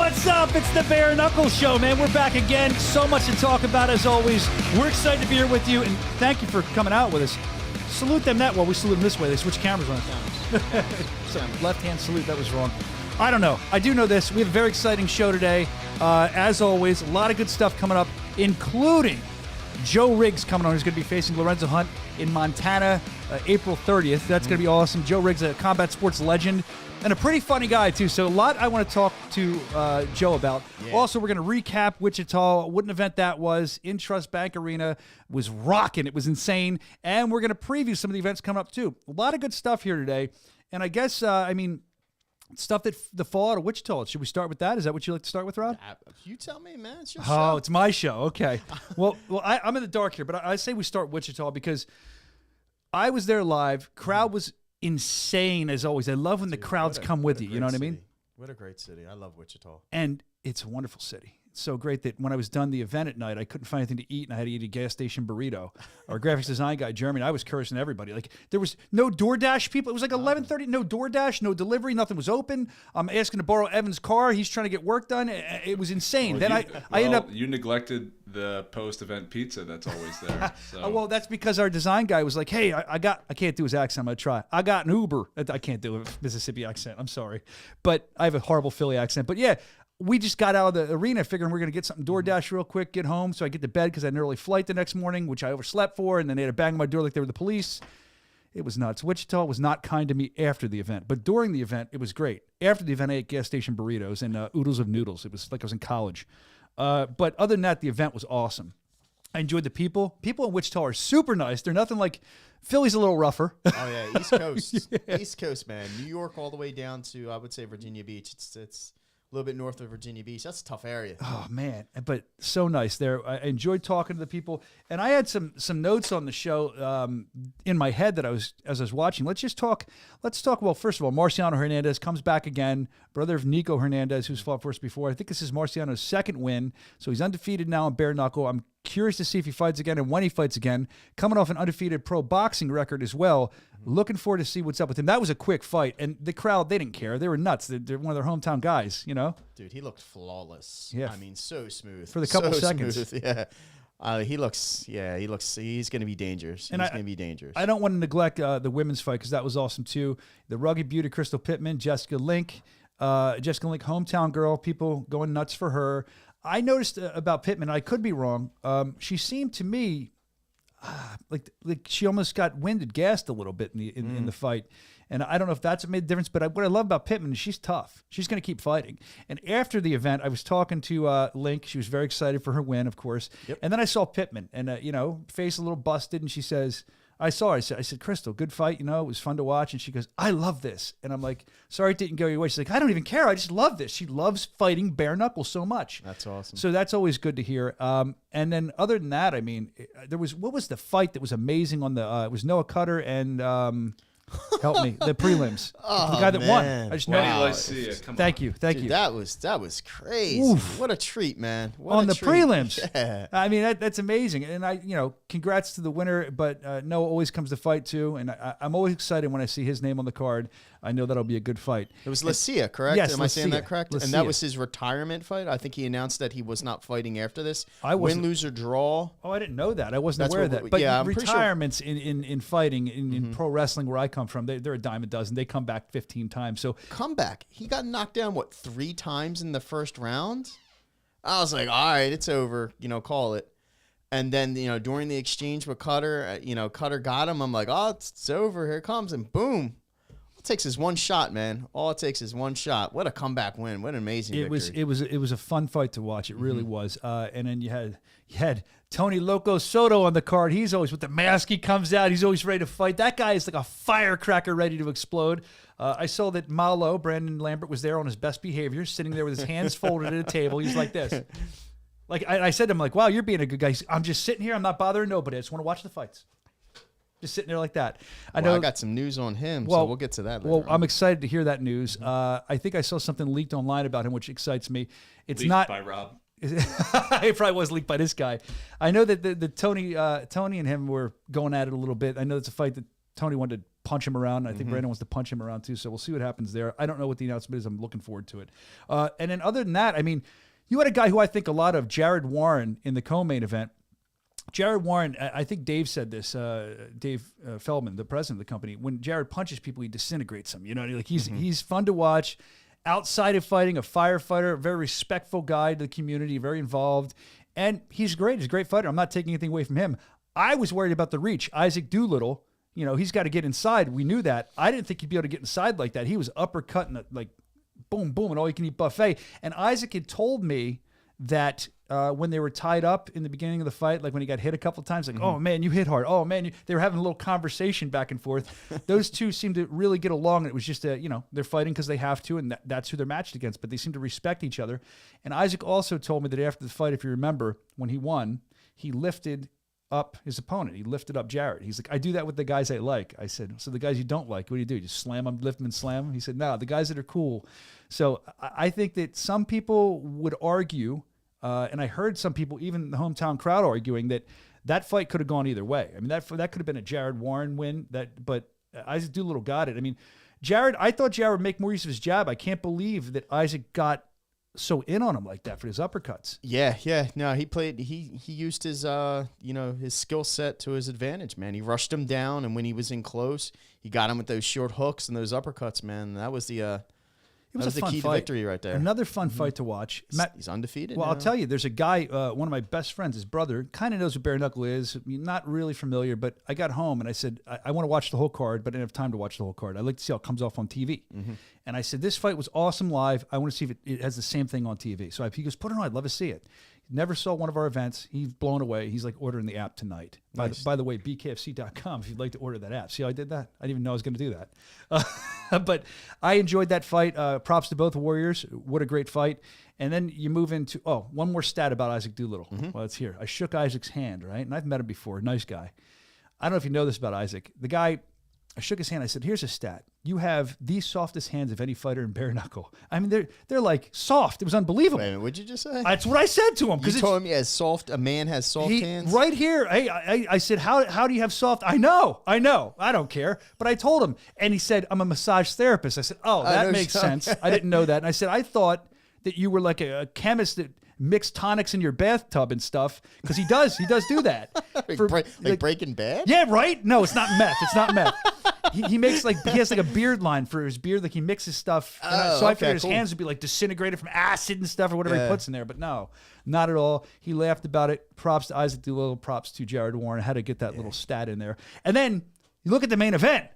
What's up? It's the Bare Knuckle Show, man. We're back again. So much to talk about as always. We're excited to be here with you, and thank you for coming out with us. Salute them that way. We salute them this way. They switch cameras on. So left-hand salute. That was wrong. I don't know. I do know this. We have a very exciting show today. As always, a lot of good stuff coming up, including Joe Riggs coming on, who's going to be facing Lorenzo Hunt in Montana April 30th. That's going to be awesome. Joe Riggs, a combat sports legend, and a pretty funny guy, too. So a lot I want to talk to Joe about. Yeah. Also, we're going to recap Wichita, what an event that was in Trust Bank Arena. It was rocking. It was insane. And we're going to preview some of the events coming up, too. A lot of good stuff here today. And I guess, stuff that the fallout of Wichita. Should we start with that? Is that what you like to start with, Rod? You tell me, man. It's your show. Oh, it's my show. Okay. well, I'm in the dark here, but I say we start Wichita because I was there live. Crowd was insane as always. I love when the crowds come with you. You know what I mean? What a great city. I love Wichita. And it's a wonderful city. It's so great that when I was done the event at night, I couldn't find anything to eat, and I had to eat a gas station burrito. Our graphics design guy, Jeremy, and I was cursing everybody. Like, there was no DoorDash people. It was like 11:30, no DoorDash, no delivery, nothing was open. I'm asking to borrow Evan's car. He's trying to get work done. It was insane. Then I ended up... You neglected the post-event pizza that's always there. So. Well, that's because our design guy was like, hey, I can't do his accent. I'm going to try. I got an Uber. I can't do a Mississippi accent. I'm sorry. But I have a horrible Philly accent. But yeah, we just got out of the arena figuring we're going to get something DoorDash real quick, get home. So I get to bed because I had an early flight the next morning, which I overslept for. And then they had to bang on my door like they were the police. It was nuts. Wichita was not kind to me after the event. But during the event, it was great. After the event, I ate gas station burritos and oodles of noodles. It was like I was in college. But other than that, the event was awesome. I enjoyed the people. People in Wichita are super nice. They're nothing like Philly's a little rougher. Oh, yeah. East Coast. Yeah. East Coast, man. New York all the way down to, I would say, Virginia Beach. It's a little bit north of Virginia Beach. That's a tough area. Oh, man. But so nice there. I enjoyed talking to the people. And I had some notes on the show in my head that as I was watching. Let's talk, well, first of all, Marciano Hernandez comes back again. Brother of Nico Hernandez, who's fought for us before. I think this is Marciano's second win. So he's undefeated now in bare knuckle. I'm curious to see if he fights again and when he fights again. Coming off an undefeated pro boxing record as well. Looking forward to see what's up with him. That was a quick fight, and the crowd, they didn't care. They were nuts. They're one of their hometown guys, you know? Dude, he looked flawless. Yeah. I mean, so smooth. For the couple seconds. Smooth. Yeah. He's going to be dangerous. He's going to be dangerous. I don't want to neglect the women's fight because that was awesome too. The rugged beauty Crystal Pittman, Jessica Link, hometown girl, people going nuts for her. I noticed about Pittman, I could be wrong. She seemed to me like she almost got winded, gassed a little bit in the fight. And I don't know if that's made a difference, but what I love about Pittman is she's tough. She's going to keep fighting. And after the event, I was talking to Link. She was very excited for her win, of course. Yep. And then I saw Pittman, and face a little busted, and she says, I said, Crystal, good fight. It was fun to watch. And she goes, I love this. And I'm like, sorry it didn't go your way. She's like, I don't even care. I just love this. She loves fighting bare knuckle so much. That's awesome. So that's always good to hear. And then other than that, I mean, what was the fight that was amazing on the, it was Noah Cutter and, help me, the prelims. Oh, the guy that won. I just know. Wow. Thank you. Dude, that was crazy. Oof. What a treat, man. On the prelims. Yeah. I mean, that's amazing. And congrats to the winner, but Noah always comes to fight too. And I'm always excited when I see his name on the card. I know that'll be a good fight. It was Lucia, correct? Yes, Am I saying that correct? Lucia. And that was his retirement fight? I think he announced that he was not fighting after this. Win, lose, or draw. Oh, I didn't know that. I wasn't aware of that. But yeah, retirements in fighting, in pro wrestling where I come from, they're a dime a dozen. They come back 15 times. So comeback. He got knocked down, 3 times in the first round? I was like, all right, it's over. Call it. And then, during the exchange with Cutter, Cutter got him. I'm like, oh, it's over. Here it comes. And boom. All it takes is one shot, man. All it takes is one shot. What a comeback win. What an amazing victory. It was a fun fight to watch. It really was. And then you had Tony Loco Soto on the card. He's always with the mask. He comes out. He's always ready to fight. That guy is like a firecracker ready to explode. I saw that Malo, Brandon Lambert, was there on his best behavior, sitting there with his hands folded at a table. He's like this. Like I said to him, like, wow, you're being a good guy. I'm just sitting here. I'm not bothering nobody. I just want to watch the fights. Just sitting there like that. I got some news on him, so we'll get to that later. I'm excited to hear that news. I think I saw something leaked online about him, which excites me. It's leaked not by Rob. It probably was leaked by this guy. I know that the Tony and him were going at it a little bit. I know it's a fight that Tony wanted to punch him around. I think Brandon wants to punch him around too. So we'll see what happens there. I don't know what the announcement is. I'm looking forward to it. And then other than that, I mean, you had a guy who I think a lot of, Jared Warren, in the co-main event. Jared Warren, I think Dave said this, Dave Feldman, the president of the company, when Jared punches people, he disintegrates them. You know, like he's fun to watch. Outside of fighting, a firefighter, a very respectful guy to the community, very involved. And he's great. He's a great fighter. I'm not taking anything away from him. I was worried about the reach. Isaac Doolittle, you know, he's got to get inside. We knew that. I didn't think he'd be able to get inside like that. He was uppercutting, like, boom, boom, an all-you-can-eat buffet. And Isaac had told me that when they were tied up in the beginning of the fight, like when he got hit a couple of times, like, oh, man, you hit hard. Oh, man, they were having a little conversation back and forth. Those two seemed to really get along. It was just, you know, they're fighting because they have to, and that's who they're matched against. But they seem to respect each other. And Isaac also told me that after the fight, if you remember, when he won, he lifted up his opponent. He lifted up Jared. He's like, I do that with the guys I like. I said, so the guys you don't like, what do? You just slam them, lift them and slam them? He said, no, the guys that are cool. So I think that some people would argue, and I heard some people, even the hometown crowd, arguing that fight could have gone either way. I mean, that could have been a Jared Warren win, but Isaac Doolittle got it. I mean, I thought Jared would make more use of his jab. I can't believe that Isaac got so in on him like that for his uppercuts. Yeah. No, he used his his skill set to his advantage, man. He rushed him down, and when he was in close, he got him with those short hooks and those uppercuts, man. That was the key to victory right there. Another fun fight to watch. He's undefeated. Well, I'll tell you, there's a guy, one of my best friends, his brother, kind of knows what bare knuckle is. I mean, not really familiar, but I got home and I said, I want to watch the whole card, but I didn't have time to watch the whole card. I like to see how it comes off on TV. And I said, this fight was awesome live. I want to see if it has the same thing on TV. So he goes, put it on. I'd love to see it. Never saw one of our events. He's blown away. He's like ordering the app tonight. Nice. By the way, bkfc.com if you'd like to order that app. See how I did that? I didn't even know I was going to do that. But I enjoyed that fight. Props to both warriors. What a great fight. And then you move into, one more stat about Isaac Doolittle. Well, it's here. I shook Isaac's hand, right? And I've met him before. Nice guy. I don't know if you know this about Isaac. The guy, I shook his hand. I said, here's a stat. You have the softest hands of any fighter in bare knuckle. I mean, they're like soft. It was unbelievable. Wait a minute, what'd you just say? That's what I said to him. You told him a man has soft hands? Right here. Hey, I said, how do you have soft? I know. I don't care. But I told him. And he said, I'm a massage therapist. I said, that makes sense. I didn't know that. And I said, I thought that you were like a chemist that mixed tonics in your bathtub and stuff, because he does do that. like Breaking Bad? Yeah, right? No, it's not meth. It's not meth. He makes he has like a beard line for his beard, like he mixes stuff. So I figured his hands would be like disintegrated from acid and stuff or whatever he puts in there, but no, not at all. He laughed about it. Props to Isaac Doolittle, props to Jared Warren. Had to get that little stat in there. And then you look at the main event.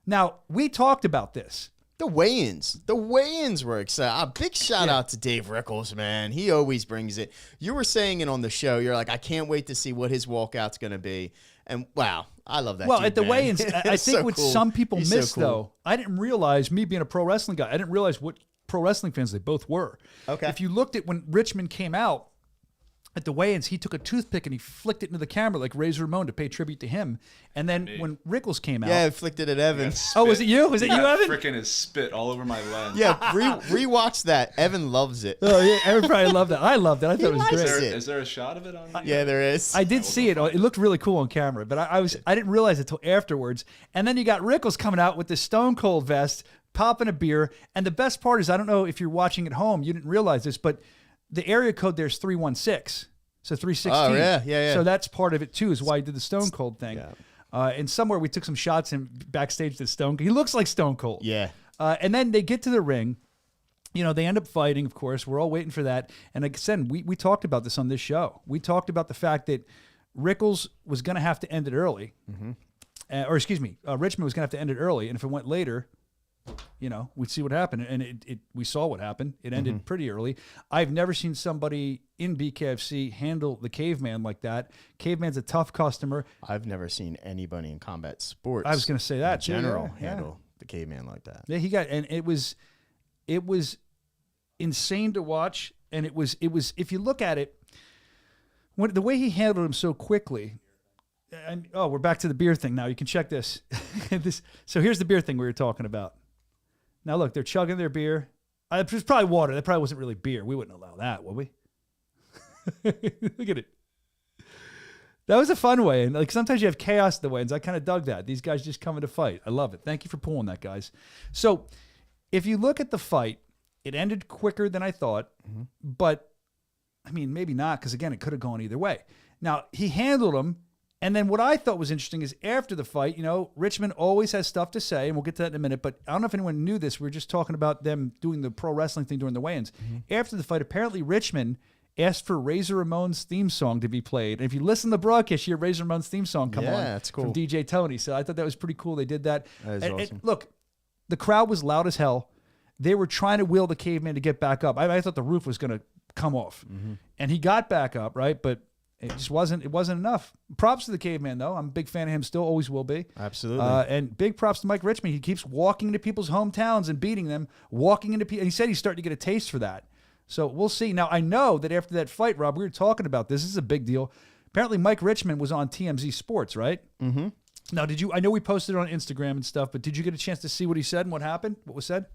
Now, we talked about this. The weigh-ins were exciting. Big shout out to Dave Rickles, man. He always brings it. You were saying it on the show. You're like, I can't wait to see what his walkout's going to be. And wow, I love that. Well, dude, at the man. weigh-ins, I think so what cool. some people He's miss, so cool. though, I didn't realize, me being a pro wrestling guy, I didn't realize what pro wrestling fans they both were. Okay. If you looked at when Richmond came out, at the weigh-ins, he took a toothpick and he flicked it into the camera like Razor Ramon to pay tribute to him. And then when Rickles came out... Yeah, I flicked it at Evan. Oh, was it you? Was it you, Evan? Freaking his spit all over my lens. Yeah, rewatch that. Evan loves it. Oh, yeah, Evan probably loved that. I loved it. I thought it was likes great. it. Is there a shot of it on? Yeah, there is. I did see it. It looked really cool on camera, but I didn't realize it till afterwards. And then you got Rickles coming out with the Stone Cold vest, popping a beer. And the best part is, I don't know if you're watching at home, you didn't realize this, but the area code there is 316. So 316. Oh, yeah. So that's part of it, too, is why he did the Stone Cold thing. Yeah. And somewhere we took some shots in backstage to Stone Cold. He looks like Stone Cold. Yeah. And then they get to the ring. You know, they end up fighting, of course. We're all waiting for that. And like I said, we talked about this on this show. We talked about the fact that Rickles was going to have to end it early. Richmond was going to have to end it early. And if it went later, you know, we'd see what happened. And we saw what happened. It ended pretty early. I've never seen somebody in BKFC handle the Caveman like that. Caveman's a tough customer. I've never seen anybody in combat sports. I was going to say that, in general, yeah. handle the Caveman like that. Yeah, and it was insane to watch. And it was if you look at it, the way he handled him so quickly. And we're back to the beer thing now. You can check this. So here's the beer thing we were talking about. Now look, they're chugging their beer. It was probably water. That probably wasn't really beer. We wouldn't allow that, would we? Look at it. That was a fun way. And like sometimes you have chaos at the weigh-ins. I kind of dug that. These guys just coming to fight. I love it. Thank you for pulling that, guys. So if you look at the fight, it ended quicker than I thought. But, I mean, maybe not because, again, it could have gone either way. Now, he handled him. And then what I thought was interesting is after the fight, Richmond always has stuff to say, and we'll get to that in a minute. But I don't know if anyone knew this. We were just talking about them doing the pro wrestling thing during the weigh-ins. After the fight, apparently Richmond asked for Razor Ramon's theme song to be played. And if you listen to the broadcast, you hear Razor Ramon's theme song come on that's cool. from DJ Tony. So I thought that was pretty cool. They did that. That is and awesome. Look, the crowd was loud as hell. They were trying to wheel the caveman to get back up. I thought the roof was going to come off. And he got back up, right? But it just wasn't enough. Props to the caveman, though. I'm a big fan of him, still always will be. Absolutely. And big props to Mike Richmond. He keeps walking into people's hometowns and beating them, walking into people. And he said he's starting to get a taste for that. So we'll see. Now, I know that after that fight, Rob, we were talking about this. This is a big deal. Apparently, Mike Richmond was on TMZ Sports, right? Mm-hmm. Now, I know we posted it on Instagram and stuff, but did you get a chance to see what he said and what happened? What was said?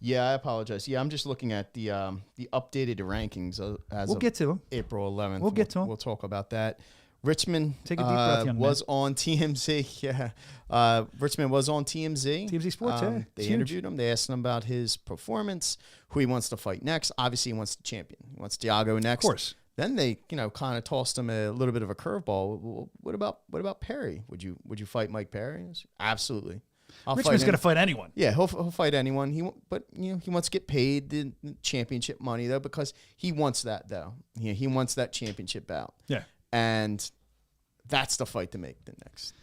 Yeah, I apologize. Yeah, I'm just looking at the updated rankings as We'll of get to them. April 11th. We'll get to 'em. We'll talk about that. Richmond Take a deep breath, young man. was on TMZ. Yeah, Richmond was on TMZ. TMZ Sports, yeah. They It's huge. interviewed him. They asked him about his performance, who he wants to fight next. Obviously, he wants the champion. He wants Thiago next. Of course. Then they, kind of tossed him a little bit of a curveball. Well, what about Perry? Would you fight Mike Perry? Absolutely. Richmond's going to fight anyone. Yeah, he'll fight anyone. But he wants to get paid the championship money though, because he wants that though. He wants that championship bout. Yeah. And that's the fight to make the next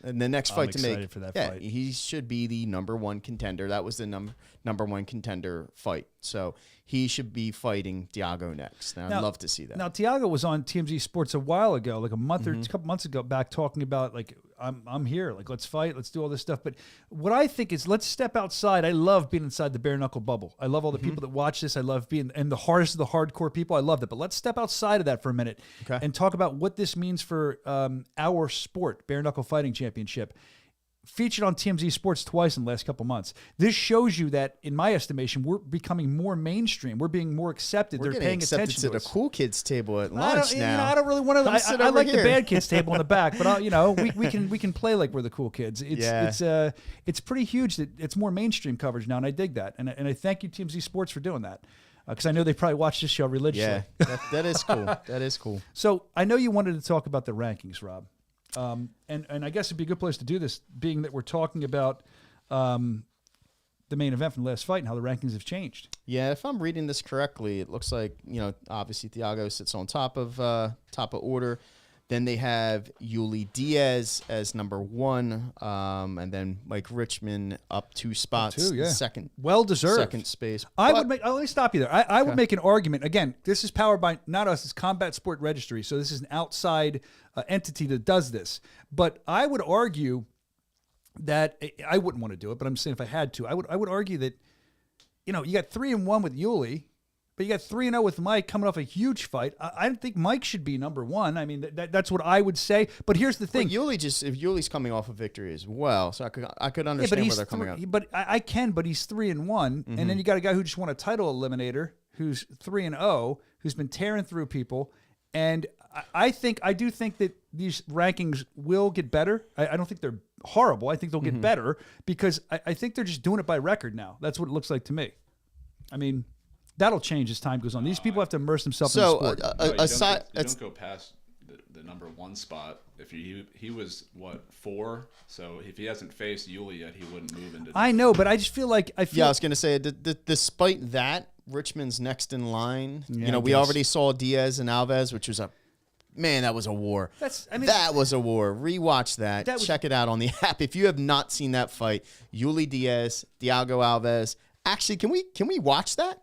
fight to make. excited for that yeah, fight. He should be the number one contender. That was the number one contender fight. So he should be fighting Thiago next. And I'd love to see that. Now, Thiago was on TMZ Sports a while ago, like a couple months ago back, talking about like, I'm here, like, let's fight, let's do all this stuff. But what I think is, let's step outside. I love being inside the bare knuckle bubble. I love all the people that watch this. I love being and the hardest of the hardcore people. I love that. But let's step outside of that for a minute and talk about what this means for our sport, bare knuckle fighting championship. Featured on TMZ Sports twice in the last couple months. This shows you that, in my estimation, we're becoming more mainstream. We're being more accepted. We're They're getting paying accepted attention to to the us. cool kids table at I lunch don't, now. I don't really want Come sit to. I over like the here. bad kids table in the back, but we can play like we're the cool kids. It's pretty huge that it's more mainstream coverage now, and I dig that. And I thank you, TMZ Sports, for doing that, because I know they probably watch this show religiously. Yeah, that is cool. That is cool. So I know you wanted to talk about the rankings, Rob. And I guess it'd be a good place to do this, being that we're talking about the main event from the last fight and how the rankings have changed. Yeah, if I'm reading this correctly, it looks like, obviously Thiago sits on top of order. Then they have Yuli Diaz as number 1, and then Mike Richmond up 2 spots, second, well deserved, second space. Let me stop you there. I would make an argument. Again, this is powered by not us, it's Combat Sport Registry, so this is an outside entity that does this. But I would argue that I wouldn't want to do it, but I'm saying if I had to, I would argue that you got 3-1 with Yuli. But you got 3-0 with Mike coming off a huge fight. I don't think Mike should be number 1. I mean, that's what I would say. But here's the thing: if Yuli's coming off a victory as well, so I could understand where they're coming up. But I can. But he's 3-1, and then you got a guy who just won a title eliminator, who's 3-0, who's been tearing through people. And I do think that these rankings will get better. I don't think they're horrible. I think they'll get better because I think they're just doing it by record now. That's what it looks like to me. I mean, that'll change as time goes on. These people have to immerse themselves in the sport. You don't go past the number 1 spot. If he was 4, so if he hasn't faced Yuli yet, he wouldn't move into. I know, but I just feel like I was going to say, despite that, Richmond's next in line. Yeah, we already saw Diaz and Alves, which was that was a war. That was a war. Rewatch that. Check it out on the app if you have not seen that fight. Yuli Diaz, Thiago Alves. Actually, can we watch that?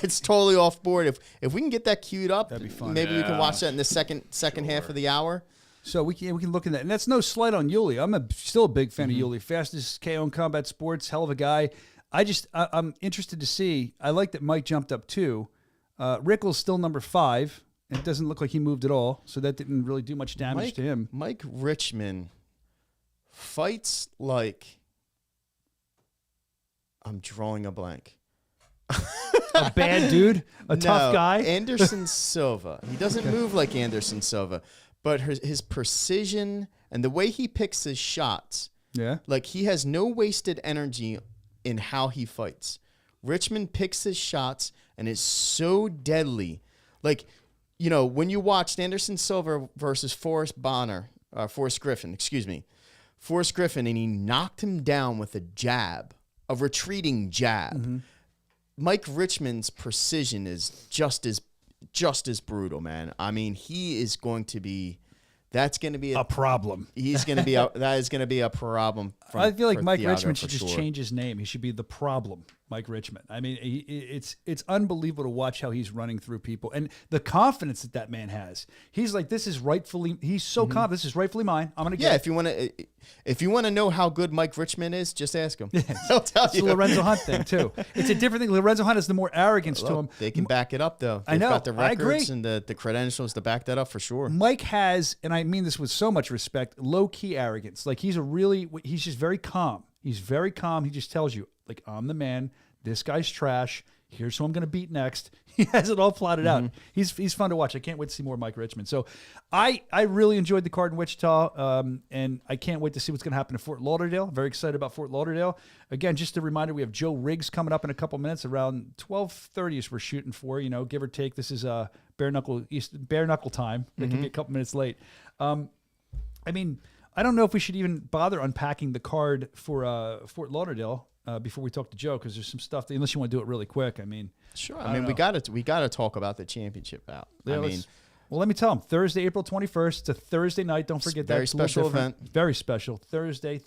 It's totally off board. If we can get that queued up, that'd be fun. Maybe we can watch that in the second half of the hour. So we can look at that, and that's no slight on Yuli. I'm still a big fan of Yuli. Fastest KO in Combat Sports, hell of a guy. I'm interested to see. I like that Mike jumped up too. Rickle's still number 5. It doesn't look like he moved at all, so that didn't really do much damage to him. Mike Richmond fights like I'm drawing a blank. A bad dude, tough guy. Anderson Silva. He doesn't move like Anderson Silva, but his precision and the way he picks his shots, like he has no wasted energy in how he fights. Richmond picks his shots and is so deadly. Like, you know, when you watched Anderson Silva versus Forrest Griffin, and he knocked him down with a jab, a retreating jab. Mm-hmm. Mike Richmond's precision is just as brutal, man. I mean, he is going to be. That's going to be a problem. He's going to be that is going to be a problem. I feel like Mike Thiago Richmond should just sure. change his name. He should be the problem, Mike Richmond. I mean, it's unbelievable to watch how he's running through people and the confidence that man has. He's like, this is rightfully. He's so confident. This is rightfully mine. I'm going to get. Yeah, if you want to know how good Mike Richmond is, just ask him. He'll tell It's you. the Lorenzo Hunt thing too. It's a different thing. Lorenzo Hunt has the more arrogance to him. They can back it up though. I know. Got the I agree. records and the credentials to back that up for sure. Mike has, and I mean this with so much respect, low-key arrogance. Like he's just very calm. He's very calm. He just tells you, like, I'm the man. This guy's trash. Here's who I'm going to beat next. He has it all plotted out. He's fun to watch. I can't wait to see more Mike Richmond. So I really enjoyed the card in Wichita, and I can't wait to see what's going to happen in Fort Lauderdale. Very excited about Fort Lauderdale. Again, just a reminder, we have Joe Riggs coming up in a couple minutes around 12:30 is we're shooting for, give or take. This is bare knuckle time. It can be a couple minutes late. I mean, I don't know if we should even bother unpacking the card for Fort Lauderdale before we talk to Joe, because there's some stuff unless you want to do it really quick. I mean, sure. I mean, we got to talk about the championship bout. Yeah, well, let me tell them. Thursday, April 21st. It's a Thursday night. Don't forget that. Very special event. Very special. Thursday.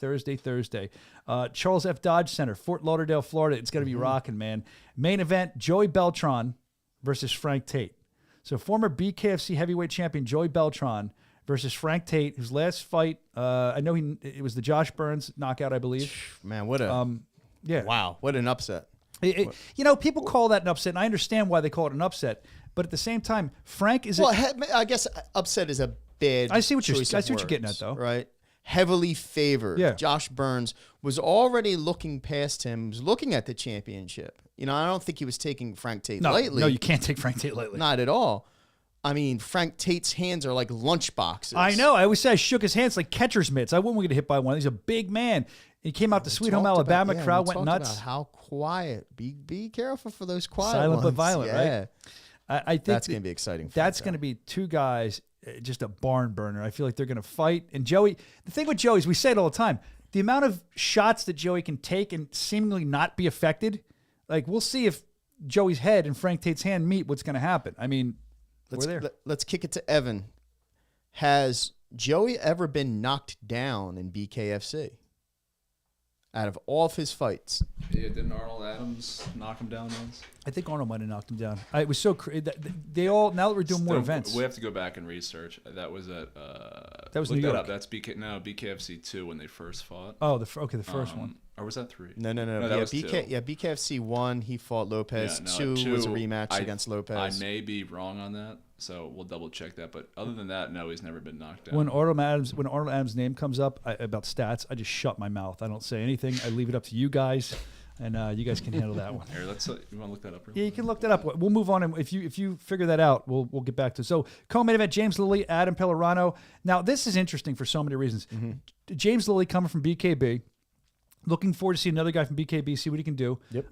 Charles F. Dodge Center, Fort Lauderdale, Florida. It's going to be rocking, man. Main event: Joey Beltran versus Frank Tate. So former BKFC heavyweight champion Joey Beltran versus Frank Tate, whose last fight, I know it was the Josh Burns knockout, I believe. Man, what a wow, what an upset. People call that an upset, and I understand why they call it an upset. But at the same time, Frank is. Well, I guess upset is a bad. I see what you're words, getting at, though. Right, heavily favored. Yeah. Josh Burns was already looking past him. Was looking at the championship. I don't think he was taking Frank Tate lightly. No, you can't take Frank Tate lightly. Not at all. I mean, Frank Tate's hands are like lunch boxes. I know. I always say I shook his hands like catcher's mitts. I wouldn't want to get hit by one. He's a big man. He came out to Sweet Home Alabama. Crowd went nuts. About how quiet. Be careful for those quiet Silent ones. but violent, right? I think that's going to be exciting. That's going to be two guys, just a barn burner. I feel like they're going to fight. And Joey, the thing with Joey is we say it all the time. The amount of shots that Joey can take and seemingly not be affected, like we'll see if Joey's head and Frank Tate's hand meet, what's going to happen. I mean, let's kick it to Evan. Has Joey ever been knocked down in BKFC? Out of all of his fights. Yeah, didn't Arnold Adams knock him down once? I think Arnold might have knocked him down. It was so crazy. They all, now that we're doing more events. We have to go back and research. That was at... that was New York. Up. That's BKFC 2 when they first fought. Oh, the first one. Or was that 3? No. That was BKFC 1, he fought Lopez. 2 was a rematch against Lopez. I may be wrong on that, so we'll double check that. But other than that, no, he's never been knocked down. When Arnold Adams' name comes up about stats, I just shut my mouth. I don't say anything. I leave it up to you guys, and you guys can handle that one. Here, you want to look that up? Yeah, you can look that up. We'll move on, and if you figure that out, we'll get back to it. So co-main event: James Lilly, Adam Pellerano. Now this is interesting for so many reasons. James Lilly coming from BKB. Looking forward to see another guy from BKB, see what he can do. Yep.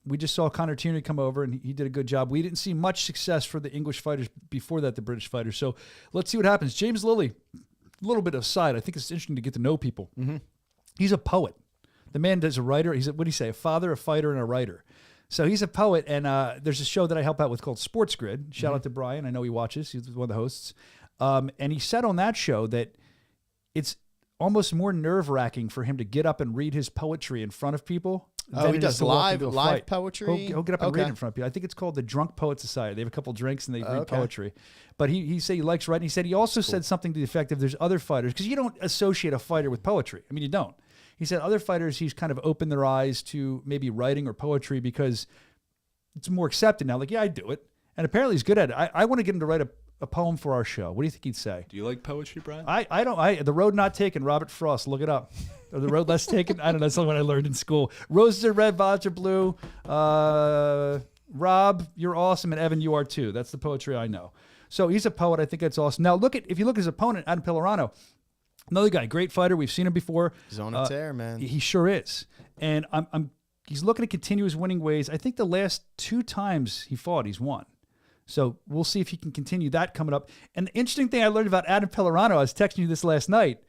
We just saw Connor Tierney come over, and he did a good job. We didn't see much success for the English fighters before that, the British fighters. So let's see what happens. James Lilly, a little bit aside, I think it's interesting to get to know people. He's a poet. The man is a writer. He's what do you say? A father, a fighter, and a writer. So he's a poet, and there's a show that I help out with called Sports Grid. Shout out to Brian. I know he watches. He's one of the hosts. And he said on that show that it's almost more nerve-wracking for him to get up and read his poetry in front of people. He does live poetry? He'll get up and read it in front of people. I think it's called the Drunk Poet Society. They have a couple drinks and they read poetry. But he said he likes writing. He said he also said something to the effect of there's other fighters, because you don't associate a fighter with poetry. I mean, you don't. He said other fighters, he's kind of opened their eyes to maybe writing or poetry because it's more accepted now. Like, yeah, I do it. And apparently he's good at it. I want to get him to write a poem for our show. What do you think he'd say? Do you like poetry, Brian? I don't. The Road Not Taken, Robert Frost. Look it up. Or The Road Less Taken. I don't know. That's something I learned in school. Roses are red, violets are blue. Rob, you're awesome, and Evan, you are too. That's the poetry I know. So he's a poet. I think that's awesome. Now if you look at his opponent, Adam Pellerano, another guy, great fighter. We've seen him before. He's on a tear, man. He sure is. And he's looking to continue his winning ways. I think the last 2 times he fought, he's won. So we'll see if he can continue that coming up. And the interesting thing I learned about Adam Pellerano, I was texting you this last night.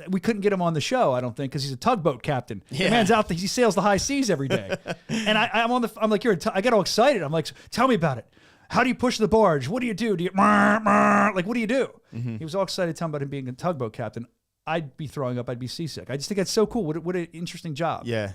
We couldn't get him on the show, I don't think, because he's a tugboat captain. Yeah. The man's out there, he sails the high seas every day. And I'm like, I get all excited. I'm like, tell me about it. How do you push the barge? What do you do? Do you like, what do you do? He was all excited to tell me about him being a tugboat captain. I'd be throwing up. I'd be seasick. I just think that's so cool. What an interesting job. Yeah.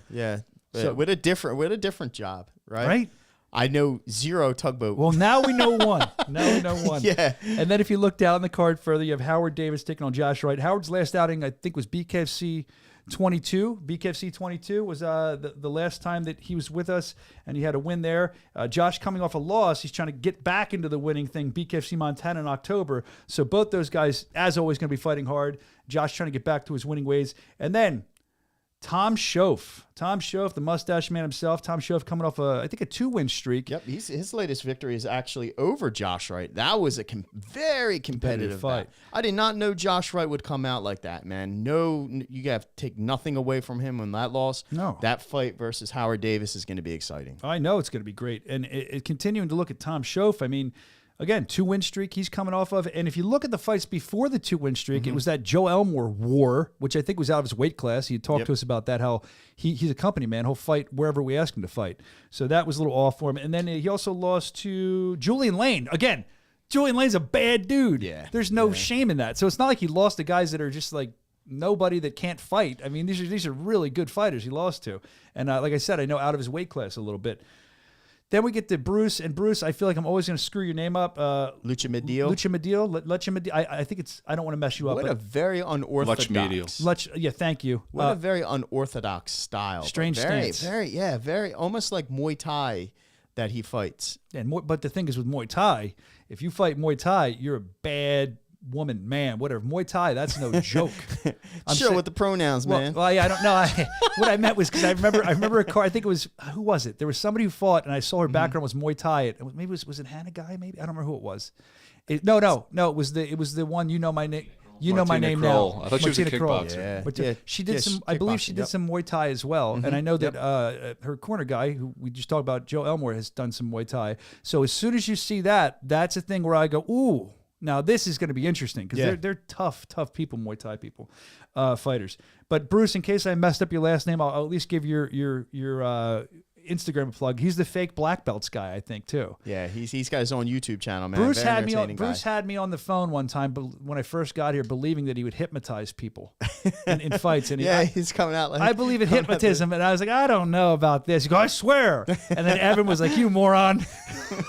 So what a different job, right? Right? I know 0 tugboat. Well, now we know one. Now we know one. Yeah. And then if you look down the card further, you have Howard Davis taking on Josh Wright. Howard's last outing, I think, was BKFC 22. BKFC 22 was the last time that he was with us, and he had a win there. Josh coming off a loss. He's trying to get back into the winning thing, BKFC Montana in October. So both those guys, as always, going to be fighting hard. Josh trying to get back to his winning ways. And then Tom Schoaf, the mustache man himself. Tom Schoaf coming off I think a 2-win streak. Yep, his latest victory is actually over Josh Wright. That was a very competitive fight. I did not know Josh Wright would come out like that, man. No, you have to take nothing away from him on that loss. No. That fight versus Howard Davis is going to be exciting. I know it's going to be great. And continuing to look at Tom Schoaf, I mean, again, 2-win streak he's coming off of. And if you look at the fights before the 2-win streak, it was that Joe Elmore war, which I think was out of his weight class. He had talked to us about that, how he's a company man. He'll fight wherever we ask him to fight. So that was a little off for him. And then he also lost to Julian Lane. Again, Julian Lane's a bad dude. Yeah. There's no shame in that. So it's not like he lost to guys that are just like nobody that can't fight. I mean, these are really good fighters he lost to. And like I said, I know out of his weight class a little bit. Then we get to Bruce, and Bruce, I feel like I'm always going to screw your name up. Lucha Medial. I think it's, I don't want to mess you up. What a very unorthodox. Yeah, thank you. What a very unorthodox style. Strange stance. Very, almost like Muay Thai that he fights. But the thing is with Muay Thai, if you fight Muay Thai, you're a bad woman, man, whatever. Muay Thai, that's no joke. With the pronouns, man. Well, yeah, I don't know. What I meant was because I remember a car. I think it was, who was it? There was somebody who fought, and I saw her background was Muay Thai. Maybe was it Hannah Guy? Maybe I don't remember who it was. No. It was the one. You know my name. You know my name Kroll. now. I thought she was a Martina Kroll. kickboxer. Yeah. She did some. I believe she did some Muay Thai as well. And I know that her corner guy, who we just talked about, Joe Elmore, has done some Muay Thai. So as soon as you see that, that's a thing where I go, ooh. Now, this is going to be interesting because they're tough people, Muay Thai people, fighters. But, Bruce, in case I messed up your last name, I'll at least give your Instagram a plug. He's the fake black belts guy, I think, too. Yeah, he's got his own YouTube channel, man. Bruce had me on the phone one time when I first got here, believing that he would hypnotize people in fights. And he's coming out like, I believe in hypnotism, and I was like, I don't know about this. He goes, I swear. And then Evan was like, you moron.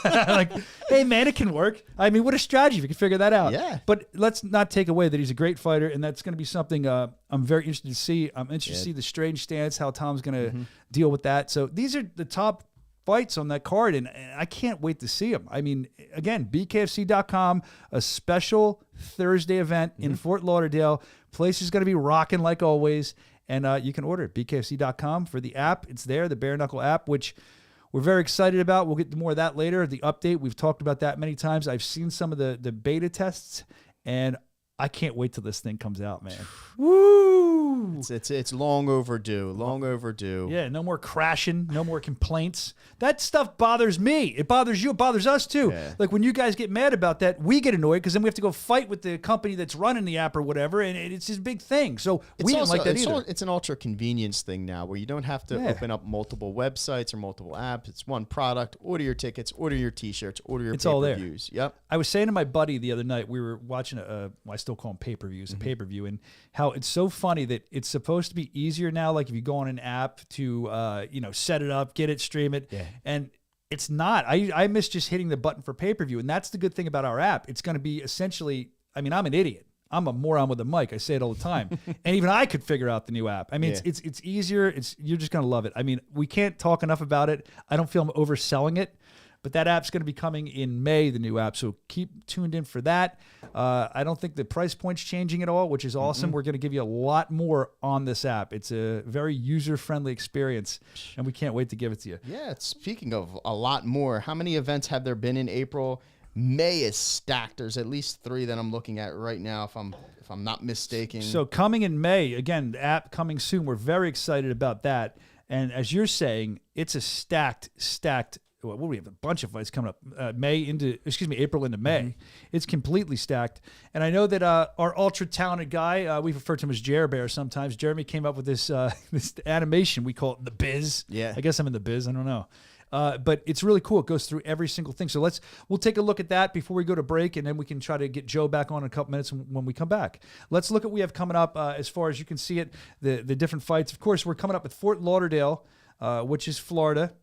Like, hey, man, it can work. I mean, what a strategy if you can figure that out. Yeah. But let's not take away that he's a great fighter, and that's going to be something I'm very interested to see. I'm interested to see the strange stance, how Tom's going to deal with that. So these are the top fights on that card, and I can't wait to see them. I mean, again, BKFC.com, a special Thursday event in Fort Lauderdale. Place is going to be rocking like always, and you can order it, BKFC.com for the app. It's there, the Bare Knuckle app, which we're very excited about. We'll get to more of that later, the update. We've talked about that many times. I've seen some of the beta tests, and I can't wait till this thing comes out, man. Woo! It's long overdue. Long overdue. Yeah, no more crashing, no more complaints. That stuff bothers me. It bothers you. It bothers us too. Yeah. Like when you guys get mad about that, we get annoyed because then we have to go fight with the company that's running the app or whatever, and it's this big thing. So we didn't like that either. It's an ultra convenience thing now where you don't have to open up multiple websites or multiple apps. It's one product. Order your tickets, order your T-shirts, order your pay-per-views. Yep. I was saying to my buddy the other night, we were watching I still call them pay-per-views, a pay-per-view, and how it's so funny that it's supposed to be easier now, like if you go on an app to set it up, get it, stream it, and it's not. I miss just hitting the button for pay-per-view, and that's the good thing about our app. It's going to be essentially, I mean, I'm an idiot. I'm a moron with a mic. I say it all the time. And even I could figure out the new app. I mean, it's easier. You're just going to love it. I mean, we can't talk enough about it. I don't feel I'm overselling it. But that app's going to be coming in May, the new app. So keep tuned in for that. I don't think the price point's changing at all, which is awesome. We're going to give you a lot more on this app. It's a very user-friendly experience, and we can't wait to give it to you. Yeah, speaking of a lot more, how many events have there been in April? May is stacked. There's at least 3 that I'm looking at right now, if I'm not mistaken. So coming in May, again, the app coming soon. We're very excited about that. And as you're saying, it's a stacked. Well, we have a bunch of fights coming up. April into May. It's completely stacked. And I know that our ultra talented guy, we refer to him as Jer Bear sometimes. Jeremy came up with this this animation. We call it the Biz. Yeah. I guess I'm in the biz. I don't know. But it's really cool. It goes through every single thing. So we'll take a look at that before we go to break, and then we can try to get Joe back on in a couple minutes when we come back. Let's look at what we have coming up as far as you can see it, the different fights. Of course, we're coming up with Fort Lauderdale, which is Florida.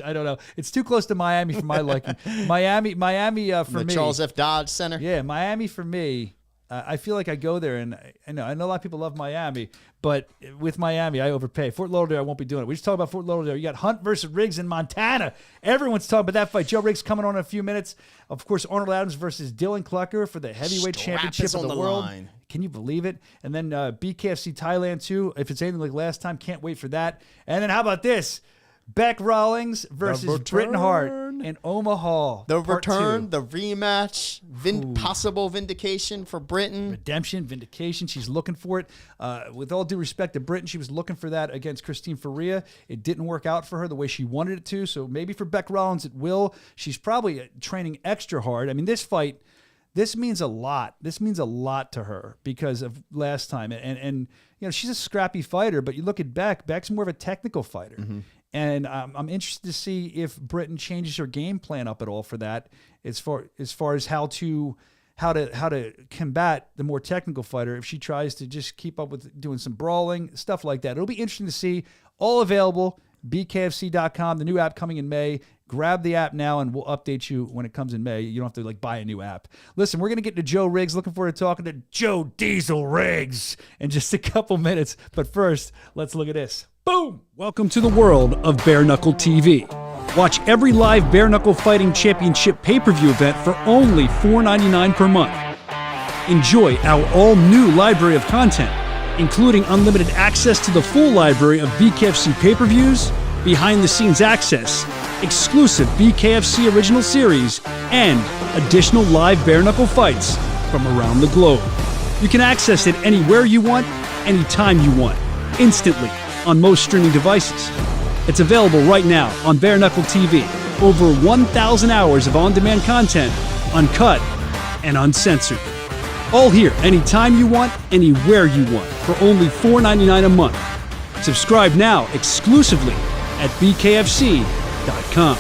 I don't know. It's too close to Miami for my liking. Miami for me. Charles F. Dodge Center. Yeah, Miami for me. I feel like I go there, and I know a lot of people love Miami, but with Miami, I overpay. Fort Lauderdale, I won't be doing it. We just talked about Fort Lauderdale. You got Hunt versus Riggs in Montana. Everyone's talking about that fight. Joe Riggs coming on in a few minutes. Of course, Arnold Adams versus Dylan Clucker for the heavyweight championship of the world. Line. Can you believe it? And then BKFC Thailand too. If it's anything like last time, can't wait for that. And then how about this? Beck Rawlings versus Britton Hart in Omaha. The Part return, 2. the rematch, possible vindication for Britain. Redemption, vindication. She's looking for it. With all due respect to Britain, she was looking for that against Christine Faria. It didn't work out for her the way she wanted it to. So maybe for Beck Rawlings it will. She's probably training extra hard. I mean, this fight, this means a lot. This means a lot to her because of last time. And you know, she's a scrappy fighter, but you look at Beck. Beck's more of a technical fighter. And I'm interested to see if Britain changes her game plan up at all for that, as far as how to combat the more technical fighter. If she tries to just keep up with doing some brawling, stuff like that. It'll be interesting to see. All available, bkfc.com, the new app coming in May. Grab the app now, and we'll update you when it comes in May. You don't have to buy a new app. Listen, we're going to get to Joe Riggs. Looking forward to talking to Joe Diesel Riggs in just a couple minutes. But first, let's look at this. Boom! Welcome to the world of Bare Knuckle TV. Watch every live Bare Knuckle Fighting Championship pay-per-view event for only $4.99 per month. Enjoy our all-new library of content, including unlimited access to the full library of BKFC pay-per-views, behind-the-scenes access, exclusive BKFC original series, and additional live bare knuckle fights from around the globe. You can access it anywhere you want, anytime you want, instantly on most streaming devices. It's available right now on Bare Knuckle TV. Over 1,000 hours of on-demand content, uncut and uncensored. All here anytime you want, anywhere you want, for only $4.99 a month. Subscribe now exclusively at bkfc.com.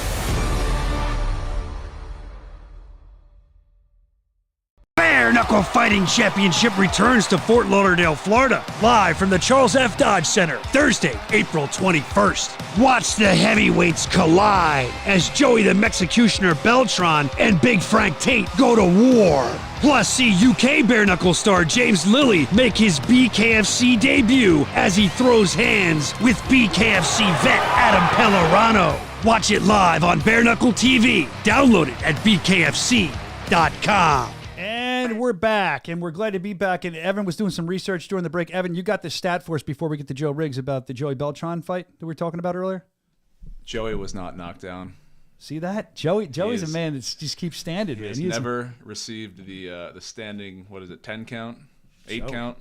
Bare Knuckle Fighting Championship returns to Fort Lauderdale, Florida, live from the Charles F. Dodge Center, Thursday, April 21st. Watch the heavyweights collide as Joey the Mexicutioner Beltran and Big Frank Tate go to war. Plus, see UK Bare Knuckle star James Lilly make his BKFC debut as he throws hands with BKFC vet Adam Pellerano. Watch it live on Bare Knuckle TV. Download it at bkfc.com. And we're back, and we're glad to be back. And Evan was doing some research during the break. Evan, you got the stat for us before we get to Joe Riggs about the Joey Beltran fight that we were talking about earlier? Joey was not knocked down. See that? Joey's a man that just keeps standing. He has never received the standing, 10 count? 8 count?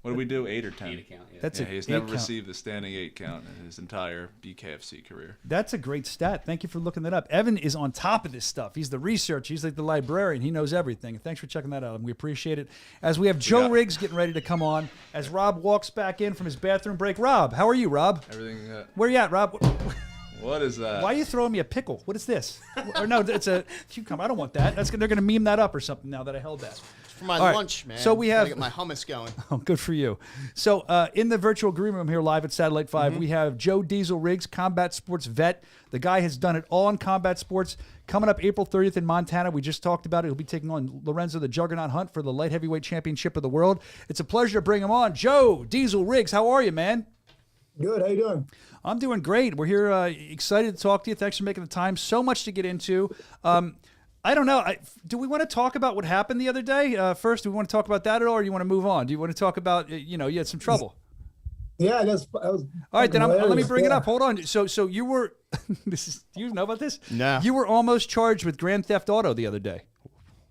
What do we do, 8 or 10? 8 count, yeah. That's he's never received the standing 8 count in his entire BKFC career. That's a great stat. Thank you for looking that up. Evan is on top of this stuff. He's the researcher. He's like the librarian. He knows everything. Thanks for checking that out, and we appreciate it. As we have Joe Riggs getting ready to come on, as Rob walks back in from his bathroom break. Rob, how are you, Rob? Everything. Where you at, Rob? What is that? Why are you throwing me a pickle? What is this? Or no, it's a cucumber. I don't want that. They're going to meme that up or something now that I held that. For my All right. lunch, man. So we have Gotta get my hummus going. Oh, good for you. So in the virtual green room here live at Satellite 5, we have Joe Diesel Riggs, combat sports vet. The guy has done it all in combat sports. Coming up April 30th in Montana. We just talked about it. He'll be taking on Lorenzo the Juggernaut Hunt for the light heavyweight championship of the world. It's a pleasure to bring him on. Joe Diesel Riggs, how are you, man? Good. How you doing? I'm doing great. We're here excited to talk to you. Thanks for making the time. So much to get into. I don't know. Do we want to talk about what happened the other day? First, do we want to talk about that at all, or do you want to move on? Do you want to talk about, you had some trouble? Yeah, that was All right, then let me hilarious. bring it Yeah. up. Hold on. So you were, do you know about this? No. You were almost charged with Grand Theft Auto the other day.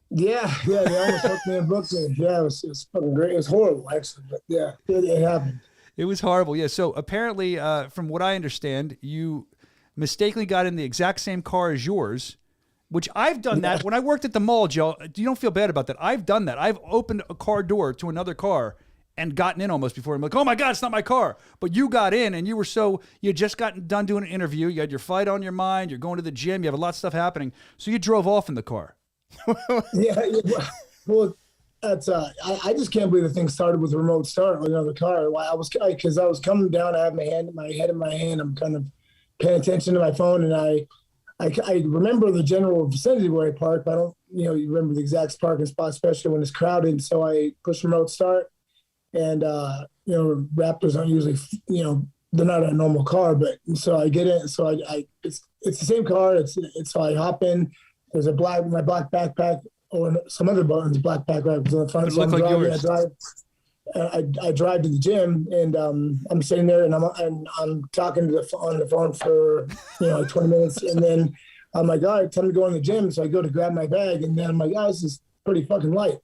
Yeah, they almost hooked me and booked me. Yeah, it was fucking great. It was horrible, actually, but yeah, it happened. It was horrible. Yeah. So apparently, from what I understand, you mistakenly got in the exact same car as yours, which I've done that. When I worked at the mall, Joe, you don't feel bad about that. I've done that. I've opened a car door to another car and gotten in almost before. I'm like, oh my God, it's not my car. But you got in and you had just gotten done doing an interview. You had your fight on your mind. You're going to the gym. You have a lot of stuff happening. So you drove off in the car. Yeah, well, that's I just can't believe the thing started with a remote start with another car. Because I was coming down, I have my head in my hand. I'm kind of paying attention to my phone, and I remember the general vicinity where I park. But I don't, you remember the exact parking spot, especially when it's crowded. So I push remote start, and Raptors aren't usually, they're not a normal car, but so I get in. So it's the same car. So I hop in. There's my black backpack or some other buttons, black backpack was on the front. It looked like yours. I drive to the gym, and I'm sitting there, and I'm talking on the phone for like 20 minutes, and then I'm like, all right, time to go in the gym. So I go to grab my bag, and then I'm like, oh, this is pretty fucking light.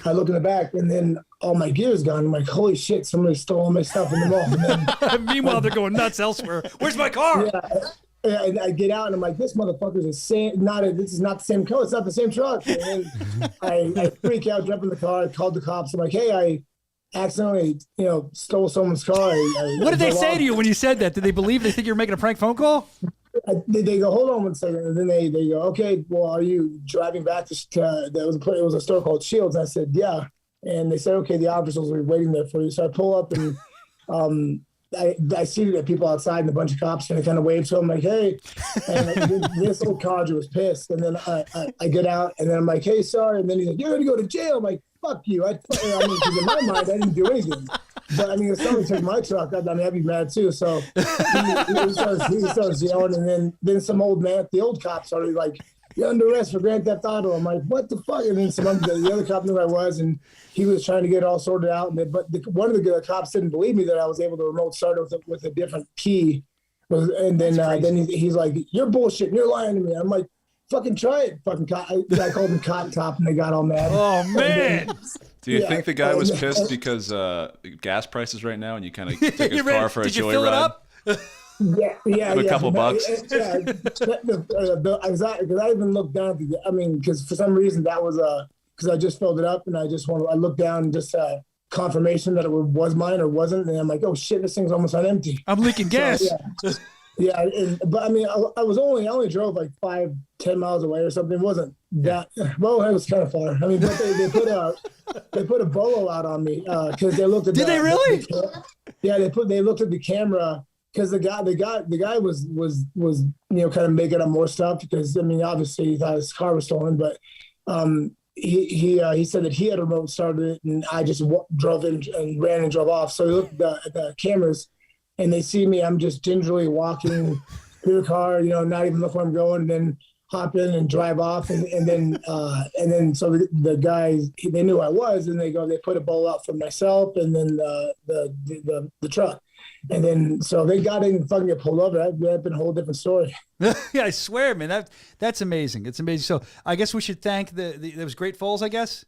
I look in the back, and then all my gear is gone. I'm like, holy shit, somebody stole all my stuff in the mall. And then, Meanwhile, they're going nuts elsewhere. Where's my car? Yeah, and I get out and I'm like, this motherfucker's this is not the same car. It's not the same truck. And then I freak out, jump in the car, I called the cops. I'm like, hey, I accidentally, stole someone's car. What did they say to you when you said that? Did they believe they think you were making a prank phone call? They go, hold on 1 second. And then they go, okay, well, are you driving back to it was a store called Shields. And I said, yeah. And they said, okay, the officers will be waiting there for you. So I pull up and I see that people outside and a bunch of cops, and I kind of wave to them like, hey, and this old codger was pissed. And then I get out, and then I'm like, hey, sorry. And then he's like, you're going to go to jail. I'm like, fuck you. Because in my mind, I didn't do anything. But if somebody took my truck, I'd be mad too. So he starts yelling, and then some old man, the old cop started like, you're under arrest for Grand Theft Auto. I'm like, what the fuck? And then the other cop knew who I was, and he was trying to get it all sorted out. One of the cops didn't believe me that I was able to remote start with a different key. And then he's like, you're bullshit. You're lying to me. I'm like, fucking try it, fucking cop. I called him Cotton Top, and they got all mad. Oh, man. Do you think the guy was pissed because gas prices right now, and you kind of took his car for a joyride? Did you fill it up? Yeah. A couple bucks. Yeah, because I even looked down because for some reason that was because I just filled it up, and I looked down and just confirmation that it was mine or wasn't, and I'm like, oh shit, this thing's almost on empty. I'm leaking gas. So, yeah. But I only drove like 5-10 miles away or something. It wasn't that well. It was kind of far. But they put a bolo out on me because they looked at. Did they really? Yeah, they looked at the camera. Because the guy was kind of making up more stuff because obviously he thought his car was stolen, but he said that he had remote started it, and I just drove in and ran and drove off. So he looked at the cameras, and they see me. I'm just gingerly walking through the car, not even look where I'm going, and then hop in and drive off, and then so the guys, they knew who I was, and they put a bowl out for myself, and then the truck. And then, so they got in and fucking get pulled over. That'd been a whole different story. Yeah, I swear, man. That's amazing. It's amazing. So I guess we should thank there was Great Falls, I guess?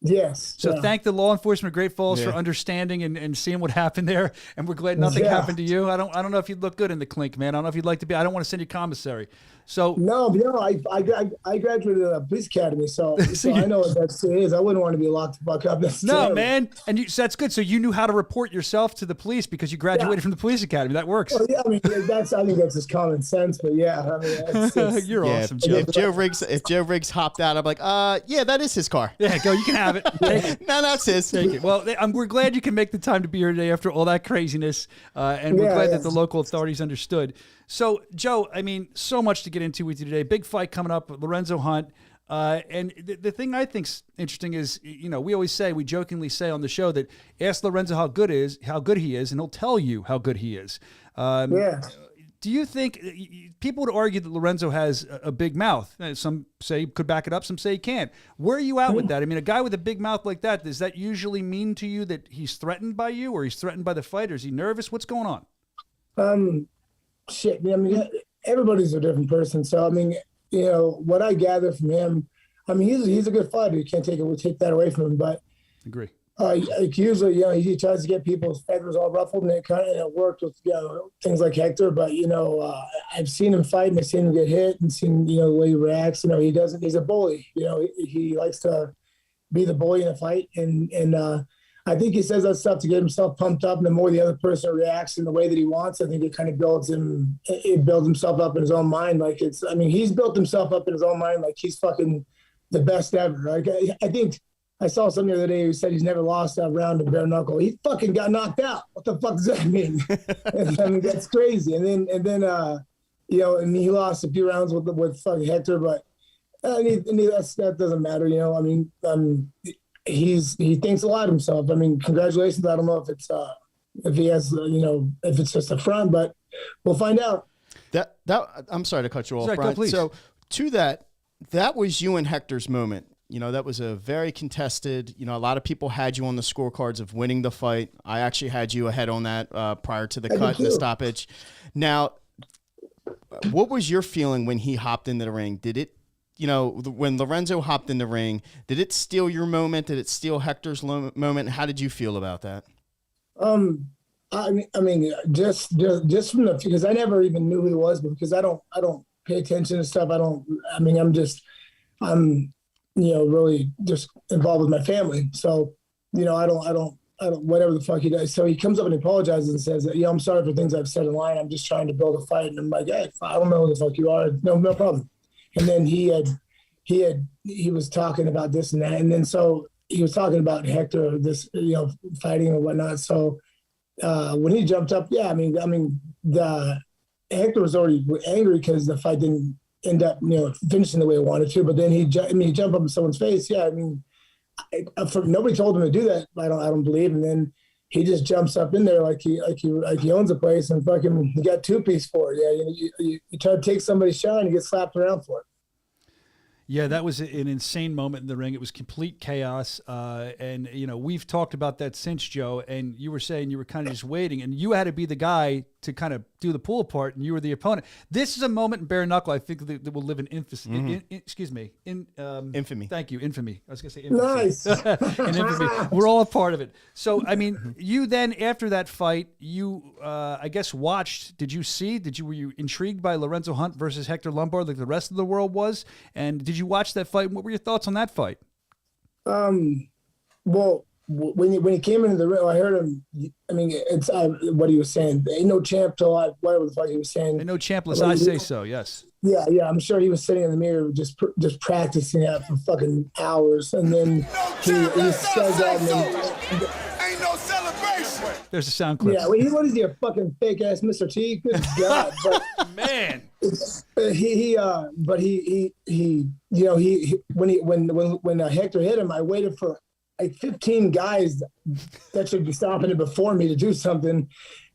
Yes. So thank the law enforcement of Great Falls for understanding and seeing what happened there. And we're glad nothing happened to you. I don't know if you'd look good in the clink, man. I don't know if you'd like to be. I don't want to send you commissary. So I graduated at a police academy, so I know what that is. I wouldn't want to be locked the fuck up. No, man, and so that's good. So you knew how to report yourself to the police because you graduated from the police academy. That works. Well, yeah, I think that's just common sense. But yeah, it's you're awesome, Joe. If Joe Riggs hopped out, I'm like, yeah, that is his car. Yeah, go. You can have it. Take it. No, that's his. Take it. Well, we're glad you can make the time to be here today after all that craziness, and we're glad that the local authorities understood. So, Joe, so much to get into with you today. Big fight coming up, Lorenzo Hunt. And the thing I think's interesting is, we jokingly say on the show that ask Lorenzo how good he is, and he'll tell you how good he is. Do you think people would argue that Lorenzo has a big mouth? Some say he could back it up. Some say he can't. Where are you at with that? I mean, a guy with a big mouth like that, does that usually mean to you that he's threatened by you, or he's threatened by the fight, or is he nervous? What's going on? Shit. I mean, everybody's a different person. So I mean, what I gather from him, I mean, he's a good fighter. You can't take that away from him. But agree. Like usually, he tries to get people's feathers all ruffled, and it worked with things like Hector. But I've seen him fight, and I've seen him get hit, and seen the way he reacts. He's a bully. He likes to be the bully in a fight, and I think he says that stuff to get himself pumped up. And the more the other person reacts in the way that he wants, I think it kind of builds him. It builds himself up in his own mind. He's built himself up in his own mind like he's fucking the best ever. Like I think. I saw something the other day who said he's never lost a round to bare knuckle. He fucking got knocked out. What the fuck does that mean? I mean, that's crazy. And then and he lost a few rounds with fucking Hector, but that doesn't matter. I mean, he thinks a lot of himself. I mean, congratulations. I don't know if he has if it's just a front, but we'll find out. That I'm sorry to cut you off, Sorry, Brian. go, please. So to that was you and Hector's moment. That was a very contested, a lot of people had you on the scorecards of winning the fight. I actually had you ahead on that prior to the cut and the stoppage. Now, what was your feeling when he hopped into the ring? Did it, when Lorenzo hopped in the ring, did it steal your moment? Did it steal Hector's moment? How did you feel about that? I mean, just from because I never even knew who he was, because I don't pay attention to stuff. I'm really just involved with my family. So, I don't, whatever the fuck he does. So he comes up and apologizes and says that, I'm sorry for things I've said in line. I'm just trying to build a fight. And I'm like, hey, I don't know who the fuck you are. No problem. And then he was talking about this and that. And then, so he was talking about Hector, this, fighting and whatnot. So when he jumped up, the Hector was already angry because the fight didn't end up, finishing the way he wanted to. But then he jumped up in someone's face. Yeah, I mean, nobody told him to do that. I don't believe. And then he just jumps up in there like he owns the place, and fucking he got 2-piece for it. Yeah, you try to take somebody's shot and you get slapped around for it. Yeah, that was an insane moment in the ring. It was complete chaos. And, we've talked about that since, Joe, and you were saying you were kind of just waiting, and you had to be the guy to kind of do the pull apart, and you were the opponent. This is a moment in bare knuckle, I think, that will live in infamy. Infamy. Thank you, infamy. I was going to say infamy. Nice. In infamy. We're all a part of it. So, I mean, you then, after that fight, you, I guess, watched. Were you intrigued by Lorenzo Hunt versus Hector Lombard like the rest of the world was? And did you watch that fight? What were your thoughts on that fight? Well, when he came into the ring, I heard him. I mean, it's what he was saying. Ain't no champ till whatever the fuck he was saying. Ain't no champ unless I say so. Yes. Yeah. I'm sure he was sitting in the mirror just practicing that for fucking hours, and then he says that. Ain't no celebration. There's a sound clip. Yeah. What is he, a fucking fake ass Mr. T? Good God. But man. When Hector hit him, I waited for like 15 guys that should be stopping it before me to do something,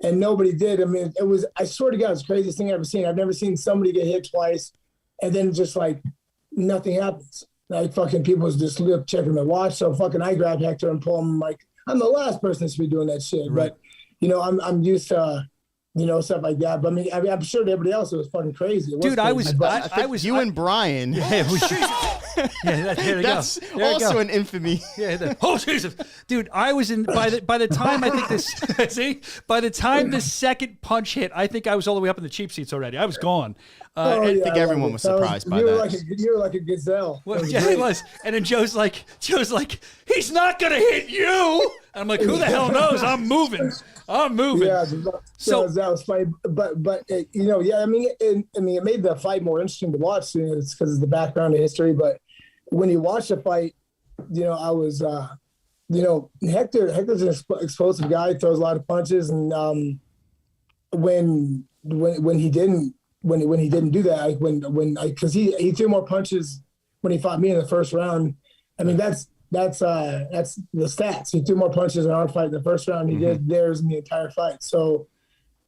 and nobody did. I mean, I swear to God, it's the craziest thing I've ever seen. I've never seen somebody get hit twice and then just like nothing happens. Like fucking people just checking their watch. So fucking I grab Hector and pull him. Like, I'm the last person that should be doing that shit. Right. But I'm used to stuff like that. But I mean, I'm sure to everybody else it was fucking crazy. Dude, I was and Brian. Yeah, there That's go. There also an infamy. Yeah. Oh Jesus, dude! I was in by the time I think this. By the time the second punch hit, I think I was all the way up in the cheap seats already. I was gone. I think everyone was surprised by that. You were like a gazelle. Well, yeah, he was. And then Joe's like, he's not gonna hit you. And I'm like, who the hell knows? I'm moving. Yeah, so that was funny, but it made the fight more interesting to watch. It's because of the background and history. But when you watch the fight, I was, Hector's an explosive guy. He throws a lot of punches, and when he didn't do that, because he threw more punches when he fought me in the first round. I mean, that's the stats. He threw more punches in our fight in the first round. He did theirs in the entire fight. So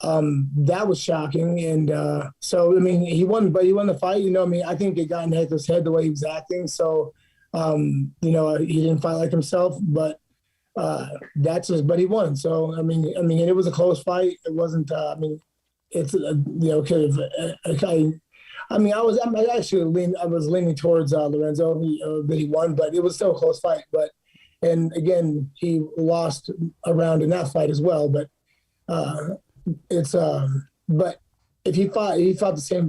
that was shocking. And so, I mean, he won the fight. You know, I mean, I think it got in Hector's head the way he was acting. So, you know, he didn't fight like himself, but but he won. So, I mean, it was a close fight. It wasn't, I mean, it's, you know, I was leaning towards Lorenzo that he won, but it was still a close fight. And again, he lost a round in that fight as well. But but if he fought the same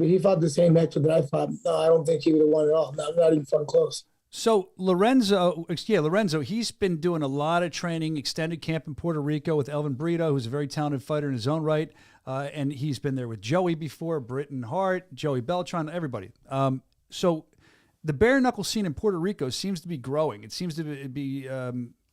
Hector that I fought, no, I don't think he would have won at all. Not even fucking close. So Lorenzo, he's been doing a lot of training, extended camp in Puerto Rico with Elvin Brito, who's a very talented fighter in his own right. And he's been there with Joey before, Britton Hart, Joey Beltran, everybody. So the bare knuckle scene in Puerto Rico seems to be growing. It seems to be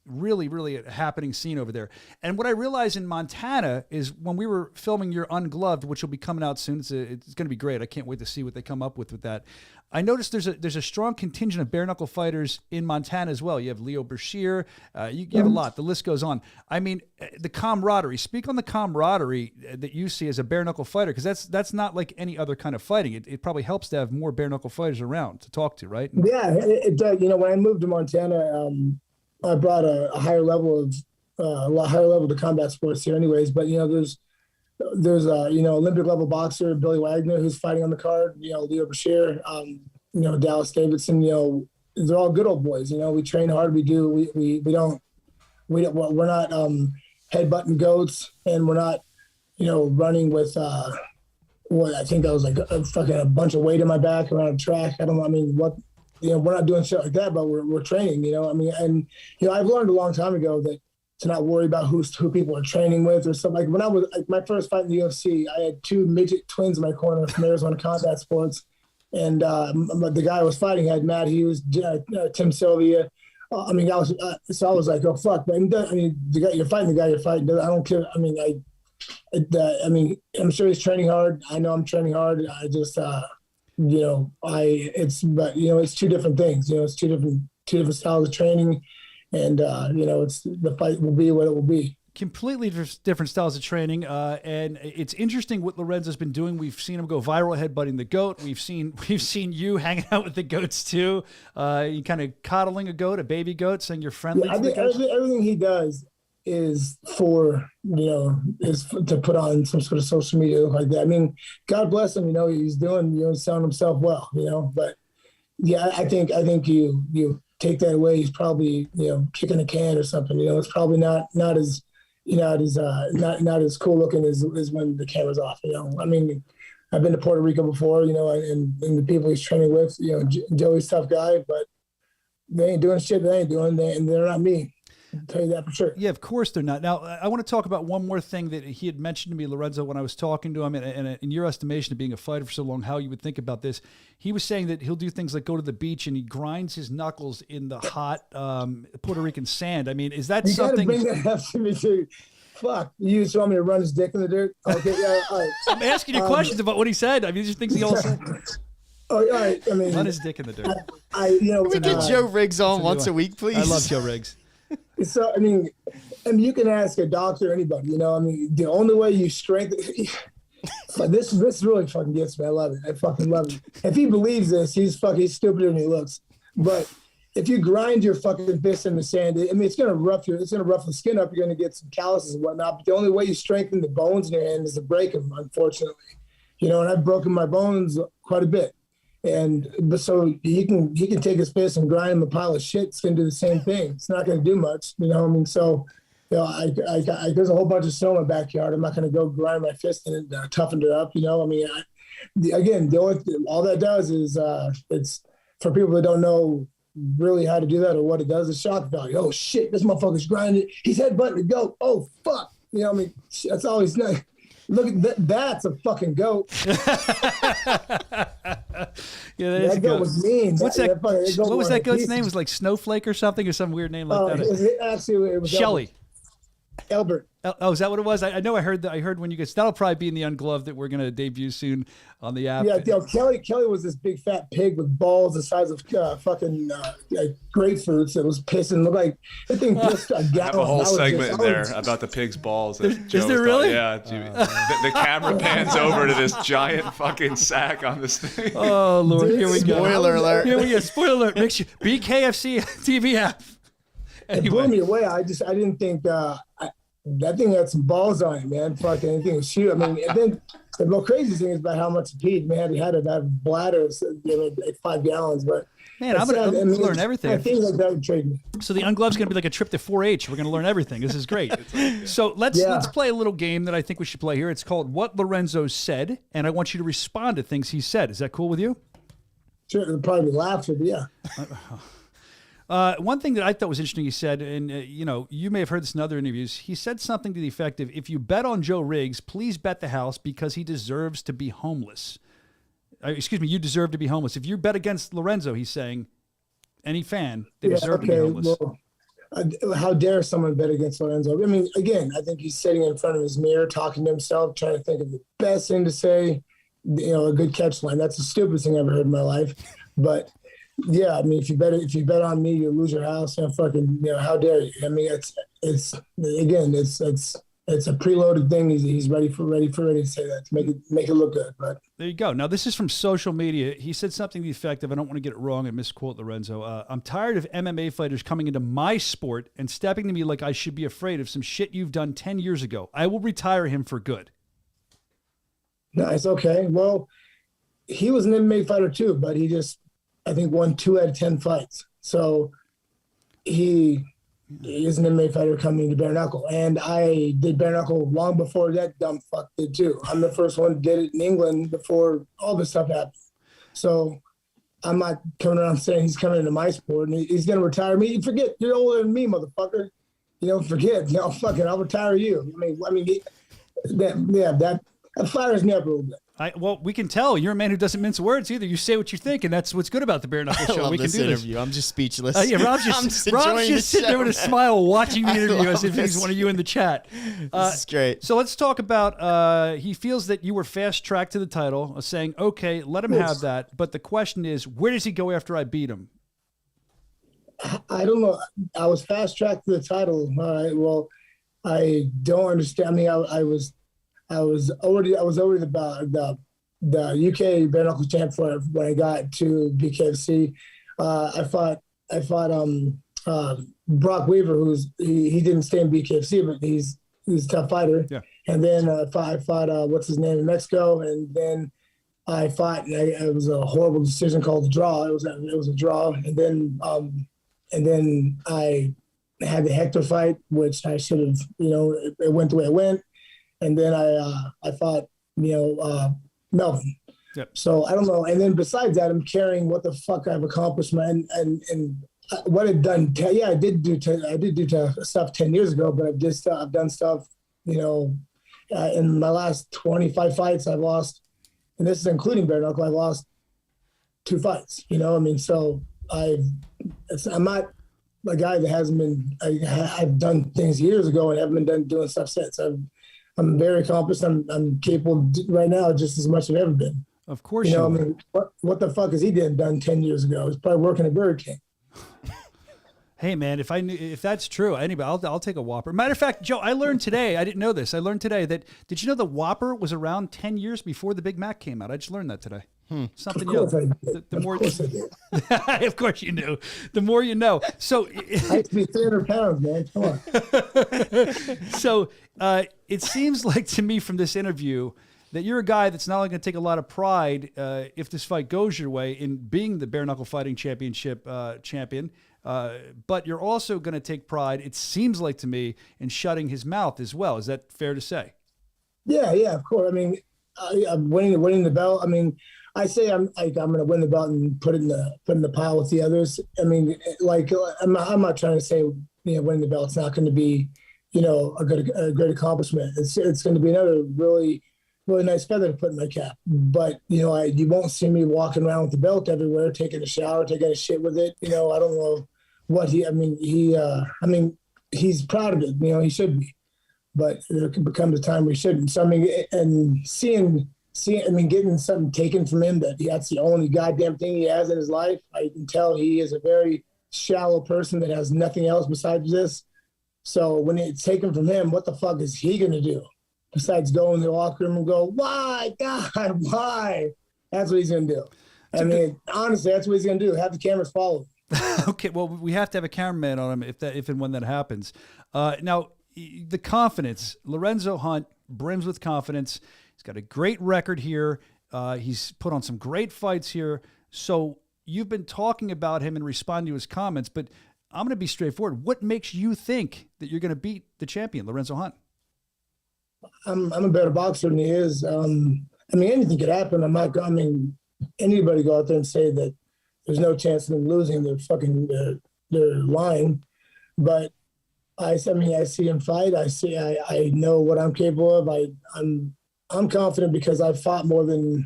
really, really a happening scene over there. And what I realized in Montana is when we were filming your Ungloved, which will be coming out soon, it's going to be great. I can't wait to see what they come up with that. I noticed there's a strong contingent of bare knuckle fighters in Montana as well. You have Leo Bashir. You have a lot. The list goes on. I mean, the camaraderie. Speak on the camaraderie that you see as a bare knuckle fighter, because that's not like any other kind of fighting. It probably helps to have more bare knuckle fighters around to talk to, right? Yeah, it does. You know, when I moved to Montana, I brought a higher level to combat sports here, anyways. But you know, there's you know, Olympic level boxer Billy Wagner, who's fighting on the card. You know, Leo Bashir, you know, Dallas Davidson. You know, they're all good old boys. You know, we train hard. We're not headbutting goats, and we're not, you know, running with what I think I was like a bunch of weight in my back around a track. You know, we're not doing shit like that, but we're training. You know, I mean, and you know, I've learned a long time ago that to not worry about who people are training with or something. Like when I was my first fight in the UFC, I had two midget twins in my corner from Arizona Combat Sports, and the guy I was fighting had Matt Hughes, Tim Sylvia. I mean, so I was like, oh fuck, man. I mean, the guy you're fighting. I don't care. I mean, I'm sure he's training hard. I know I'm training hard. I just, you know, but you know, it's two different things. You know, it's two different styles of training. And, you know, the fight will be what it will be. Completely different styles of training. And it's interesting what Lorenzo's been doing. We've seen him go viral headbutting the goat. We've seen you hanging out with the goats too. You kind of coddling a goat, a baby goat, saying you're friendly. Yeah, I think everything he does is to put on some sort of social media like that. I mean, God bless him, you know, he's doing, you know, selling himself well, you know, but yeah, I think you take that away, he's probably, you know, kicking a can or something. You know, it's probably not as cool looking as when the camera's off. You know, I mean, I've been to Puerto Rico before, you know, and the people he's training with, you know, Joey's a tough guy, but they ain't doing shit. They ain't doing, and they're not me. I'll tell you that for sure. Yeah, of course they're not. Now, I want to talk about one more thing that he had mentioned to me, Lorenzo, when I was talking to him, and in your estimation of being a fighter for so long, how you would think about this. He was saying that he'll do things like go to the beach and he grinds his knuckles in the hot Puerto Rican sand. I mean, is that something? You gotta bring that up to me too. Fuck, you just want me to run his dick in the dirt? Okay, yeah, all right. I'm asking you questions about what he said. I mean, these are things he all said. Oh, all right. I mean, run his dick in the dirt. You know, Can we get Joe Riggs on once a week, please? I love Joe Riggs. So, I mean, you can ask a doctor, anybody, you know, I mean, the only way you strengthen, but this really fucking gets me. I love it. I fucking love it. If he believes this, he's stupider than he looks. But if you grind your fucking fist in the sand, I mean, it's going to rough the skin up. You're going to get some calluses and whatnot. But the only way you strengthen the bones in your hand is to break them, unfortunately. You know, and I've broken my bones quite a bit. But so he can take his fist and grind him a pile of shit. It's going to do the same thing. It's not going to do much, you know. I mean, so you know, there's a whole bunch of snow in my backyard. I'm not going to go grind my fist in it, toughen it up, you know. I mean, all that does is it's for people that don't know really how to do that or what it does. It's shock value. Oh shit, this motherfucker's grinding. He's headbutting the goat. Oh fuck, you know. I mean, that's all he's done. Look at that. That's a fucking goat. Yeah, that is that goat was mean. What's that? What was that goat's name? It was like Snowflake or something, or some weird name like that. Actually, it was Shelly. Albert. Oh, is that what it was? I know I heard that. I heard when you guys, that'll probably be in the Ungloved that we're going to debut soon on the app. Yeah, Kelly was this big fat pig with balls the size of fucking like grapefruits. It was pissing. Looked like that thing pissed a gallon. I have a whole segment in there about the pig's balls. That Is there really? Yeah. The camera pans over to this giant fucking sack on this thing. Oh Lord, here we go. Spoiler alert. Here we go. Spoiler alert. Make sure BKFC TV app. It blew me away. I didn't think that thing had some balls on it, man. Fucking anything was shoot. I mean, and then the more crazy thing is about how much he peed. Man, he had a bladder, like 5 gallons. But Man, I'm going to learn everything. I think like that would trade me. So the Ungloved's going to be like a trip to 4-H. We're going to learn everything. This is great. So let's play a little game that I think we should play here. It's called What Lorenzo Said, and I want you to respond to things he said. Is that cool with you? Sure, it'll probably be laughter, but yeah. One thing that I thought was interesting, he said, and you may have heard this in other interviews, he said something to the effect of, if you bet on Joe Riggs, please bet the house because he deserves to be homeless. You deserve to be homeless. If you bet against Lorenzo, he's saying, any fan, they deserve to be homeless. Well, how dare someone bet against Lorenzo? I mean, again, I think he's sitting in front of his mirror, talking to himself, trying to think of the best thing to say, a good catch line. That's the stupidest thing I've ever heard in my life. But yeah, I mean, if you bet on me, you lose your house. And fucking, how dare you? I mean, it's a preloaded thing. He's ready to say that to make it look good. But there you go. Now this is from social media. He said something to the effect of, I don't want to get it wrong and misquote Lorenzo. I'm tired of MMA fighters coming into my sport and stepping to me like I should be afraid of some shit you've done 10 years ago. I will retire him for good. Nice. Okay. Well, he was an MMA fighter too, but he just, I think, won 2 out of 10 fights. So he is an MMA fighter coming to bare knuckle. And I did bare knuckle long before that dumb fuck did too. I'm the first one who did it in England before all this stuff happened. So I'm not coming around saying he's coming into my sport and he's going to retire me. Forget, you're older than me, motherfucker. Forget, fucking, I'll retire you. I mean, that fires me up a little bit. Well, we can tell you're a man who doesn't mince words either. You say what you think, and that's what's good about the Bare Knuckle Show. I love we can this do interview. This. I'm just speechless. Yeah, Rob's just sitting there with a smile watching the interview as if he's one of you in the chat. This is great. So let's talk about, he feels that you were fast-tracked to the title, saying, okay, let him have that. But the question is, where does he go after I beat him? I don't know. I was fast-tracked to the title. All right, well, I don't understand. I mean, I was already the UK bare knuckle champ when I got to BKFC. I fought Brock Weaver, he didn't stay in BKFC, but he's a tough fighter. Yeah. And then I fought what's his name in Mexico, and then I fought. And it was a horrible decision called the draw. It was a draw, and then I had the Hector fight, which I should have. It went the way it went. And then I fought, Melvin. Yep. So I don't know. And then besides that, I'm carrying what the fuck I've accomplished, man, and what I've done. I did do stuff 10 years ago, but I've done stuff, in my last 25 fights, I've lost, and this is including bare knuckle, I've lost 2 fights. So I'm not a guy that hasn't been. I've done things years ago and haven't been doing stuff since. I'm very accomplished. I'm capable right now just as much as I've ever been. Of course you are. I mean, what the fuck has he done 10 years ago? He's probably working at Burger King. Hey man, if that's true, I'll take a Whopper. Matter of fact, Joe, I learned today, I didn't know this. I learned today that, did you know the Whopper was around 10 years before the Big Mac came out? I just learned that today. Something else. Of course you knew. The more you know. So I used to be 300 pounds, man. Come on. So it seems like to me from this interview that you're a guy that's not only going to take a lot of pride if this fight goes your way in being the Bare Knuckle Fighting Championship champion, but you're also going to take pride, it seems like to me, in shutting his mouth as well. Is that fair to say? Yeah, of course. I mean, I'm winning the belt. I mean, I say I'm going to win the belt and put it in the pile with the others. I mean, I'm not trying to say winning the belt's not going to be a great accomplishment. It's going to be another really really nice feather to put in my cap. But you won't see me walking around with the belt everywhere, taking a shower, taking a shit with it. I don't know what he's proud of it. He should be. but there could become a time we shouldn't. So I mean, and seeing, I mean, getting something taken from him that's the only goddamn thing he has in his life. I can tell he is a very shallow person that has nothing else besides this. So when it's taken from him, what the fuck is he gonna do besides go in the locker room and go, "Why, God, why?" That's what he's gonna do. I mean, honestly, that's what he's gonna do. Have the cameras follow him. Okay, well, we have to have a cameraman on him if and when that happens. Now, the confidence. Lorenzo Hunt brims with confidence. He's got a great record here. He's put on some great fights here. So you've been talking about him and responding to his comments, but I'm going to be straightforward. What makes you think that you're going to beat the champion, Lorenzo Hunt? I'm a better boxer than he is. I mean, anything could happen. I mean, anybody go out there and say that there's no chance of them losing. They're lying. But I see him fight. I know what I'm capable of. I'm confident because I've fought more than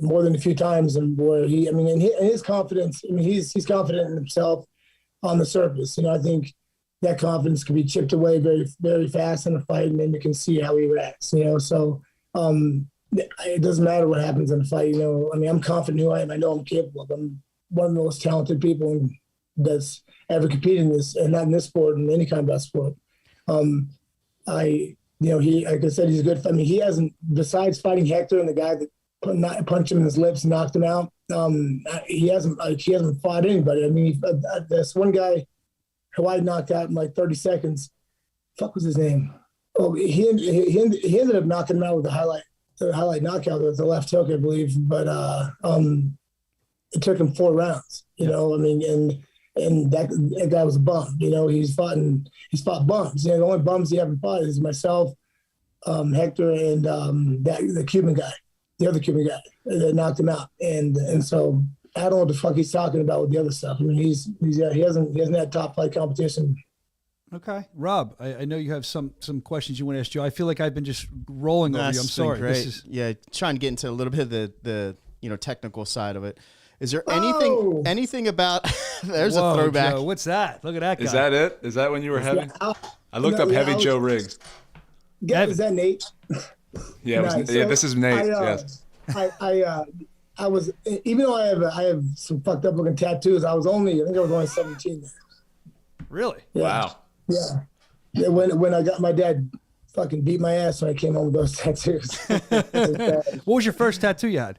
a few times, and where his confidence. I mean, he's confident in himself on the surface. I think that confidence can be chipped away very, very fast in a fight, and then you can see how he reacts. So it doesn't matter what happens in a fight. I mean, I'm confident who I am. I know I'm capable of. I'm one of the most talented people that's ever competed in this, and not in this sport, in any kind of sport. He, like I said, he's a good. I mean, he hasn't, besides fighting Hector and the guy that punched him in his lips and knocked him out. He hasn't fought anybody. I mean, this one guy who I knocked out in like 30 seconds. Fuck was his name? Oh, he ended up knocking him out with the highlight knockout with the left hook, I believe. But it took him 4 rounds. I mean, and that guy was a bum. He's fought bums. The only bums he haven't fought is myself, Hector, and the Cuban guy, the other Cuban guy that knocked him out. And so I don't know what the fuck he's talking about with the other stuff. I mean, he hasn't had top flight competition. Okay, Rob, I know you have some questions you want to ask Joe. I feel like I've been just rolling over you. I'm sorry. Great. Trying to get into a little bit of the technical side of it. Is there anything about? There's a throwback. Joe, what's that? Look at that guy. Is that it? Is that when you were heavy? I looked up Heavy Joe Riggs. Is that Nate? Yeah, Nice. This is Nate. Yes. I was, even though I have some fucked up looking tattoos, I was only 17 then. Really? Yeah. Wow. Yeah. When I got, my dad fucking beat my ass when I came home with those tattoos. What was your first tattoo you had?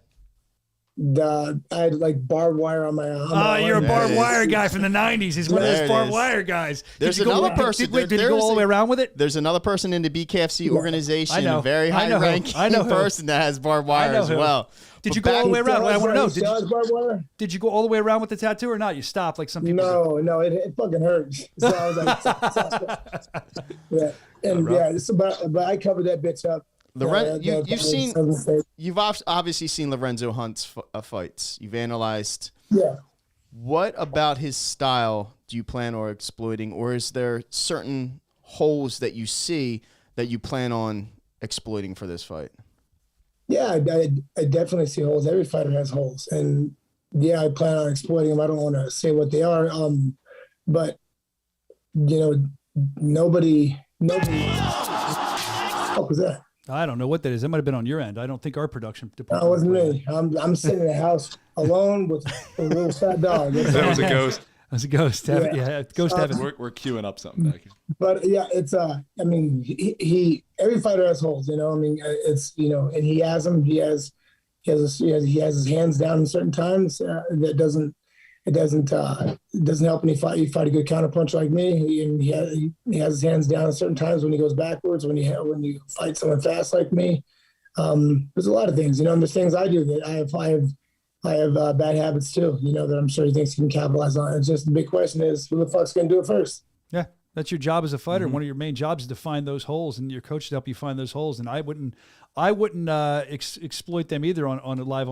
I had like barbed wire on my arm. Oh, you're a barbed wire guy from the 90s. He's one of those barbed wire guys. There's another person. Did you go all the way around with it? There's another person in the BKFC organization, I know. a very high-ranking person that has barbed wire as well. Did you go all the way around? I want to know. Did Did you go all the way around with the tattoo or not? You stopped like some people. No, it fucking hurts. So I was like, yeah, and but I covered that bitch up. You've obviously seen Lorenzo Hunt's fights. You've analyzed. Yeah. What about his style do you plan on exploiting, or is there certain holes that you see that you plan on exploiting for this fight? Yeah, I definitely see holes. Every fighter has holes, and I plan on exploiting them. I don't want to say what they are, but nobody. What was that? I don't know what that is. That might have been on your end. I don't think our production department. That wasn't me. I'm sitting in the house alone with a little fat dog. That was a ghost. That was a ghost. Ghost heaven. We're queuing up something back here. But yeah, it's I mean, he every fighter has holes. I mean, it's and he has them. He has his hands down in certain times. That doesn't help when you fight a good counterpunch like me. He has his hands down at certain times when he goes backwards. When you fight someone fast like me, there's a lot of things. And there's things I do that I have bad habits too. That I'm sure he thinks he can capitalize on. It's just the big question is who the fuck's gonna do it first? Yeah. That's your job as a fighter. Mm-hmm. One of your main jobs is to find those holes, and your coach to help you find those holes. And I wouldn't exploit them either on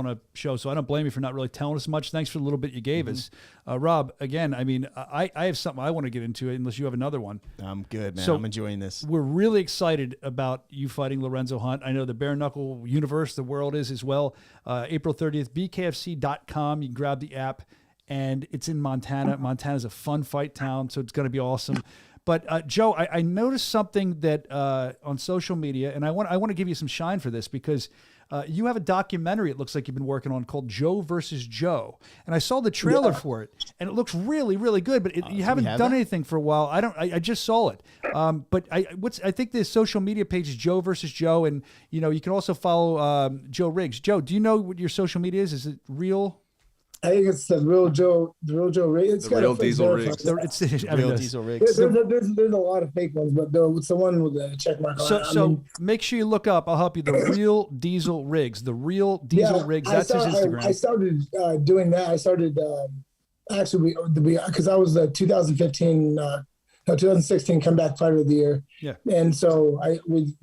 a show. So I don't blame you for not really telling us much. Thanks for the little bit you gave us, Rob. Again, I mean, I have something I want to get into, unless you have another one. I'm good, man. So I'm enjoying this. We're really excited about you fighting Lorenzo Hunt. I know the bare knuckle universe, the world is as well. April 30th, bkfc.com. You can grab the app. And it's in Montana. Montana's a fun fight town, so it's going to be awesome. But Joe, I noticed something that on social media, and I want to give you some shine for this because you have a documentary. It looks like you've been working on called Joe versus Joe, and I saw the trailer for it, and it looks really, really good. But you haven't done anything for a while. I just saw it. But I think the social media page is Joe versus Joe, and you can also follow Joe Riggs. Joe, do you know what your social media is? Is it real? I think it's the real Joe Riggs. The real Diesel Riggs. It's Real Diesel Riggs. There's a lot of fake ones, but it's the one with the check mark on it. So make sure you look up. I'll help you. The real Diesel Riggs. The real Diesel Riggs. That's his Instagram. I started doing that. I started actually because I was the 2016 comeback fighter of the year. Yeah. And so we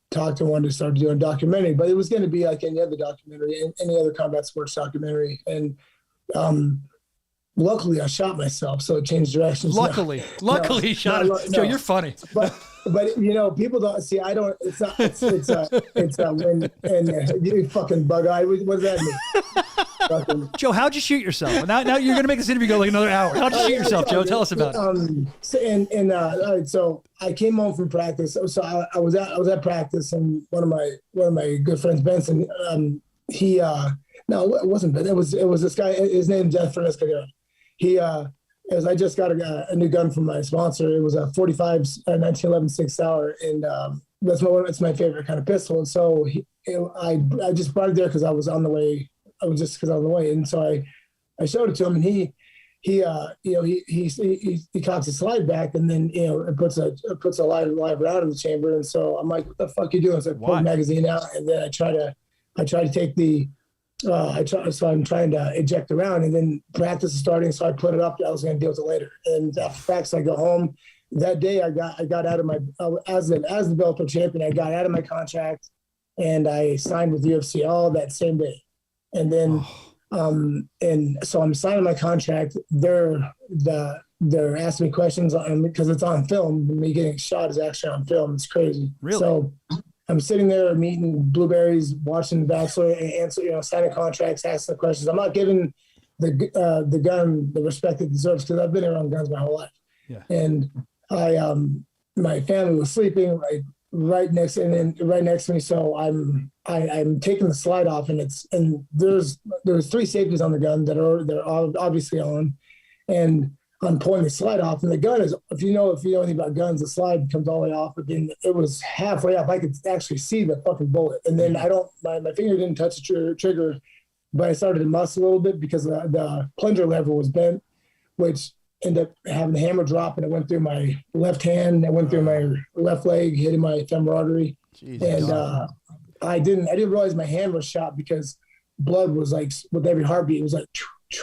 talked and wanted to start doing a documentary, but it was going to be like any other documentary, any other combat sports documentary. And luckily, I shot myself, so it changed directions. Luckily, you shot him. Joe, you're funny. But people don't see. I don't. It's when and you fucking bug eye. What does that mean? Joe, how'd you shoot yourself? Now you're gonna make this interview go like another hour. How'd you shoot yourself, Joe? Tell us about it. So I came home from practice. So I was at practice, and one of my good friends, Benson, no, it wasn't Ben. It was this guy. His name's Jeff Fernandez. I just got a new gun from my sponsor. It was a 45 1911 6 Sauer, and that's my favorite kind of pistol. And so I just brought it there because I was on the way. And so I showed it to him, and he cocks a slide back, and then it puts a live round in the chamber. And so I'm like, "What the fuck you doing?" So I pull the magazine out, and then I try to take the. So I'm trying to eject around, and then practice is starting. So I put it up. I was going to deal with it later. And after practice, I go home. That day, I got out of my as the Bellator champion. I got out of my contract, and I signed with UFC all that same day. And then, and so I'm signing my contract. They're asking me questions because it's on film. Me getting shot is actually on film. It's crazy. Really? So I'm sitting there eating blueberries, watching The Bachelor, and answer, signing contracts, asking the questions. I'm not giving the gun the respect it deserves because I've been around guns my whole life. Yeah. And my family was sleeping right next to me. So I'm taking the slide off, and there's 3 safeties on the gun that are obviously on, and I'm pulling the slide off, and the gun is, if you know anything about guns, the slide comes all the way off, but then it was halfway up. I could actually see the fucking bullet. And then my finger didn't touch the trigger, but I started to muss a little bit because the plunger lever was bent, which ended up having the hammer drop, and it went through my left hand, it went through my left leg, hitting my femoral artery. Jesus. And I didn't realize my hand was shot because blood was like, with every heartbeat, it was like,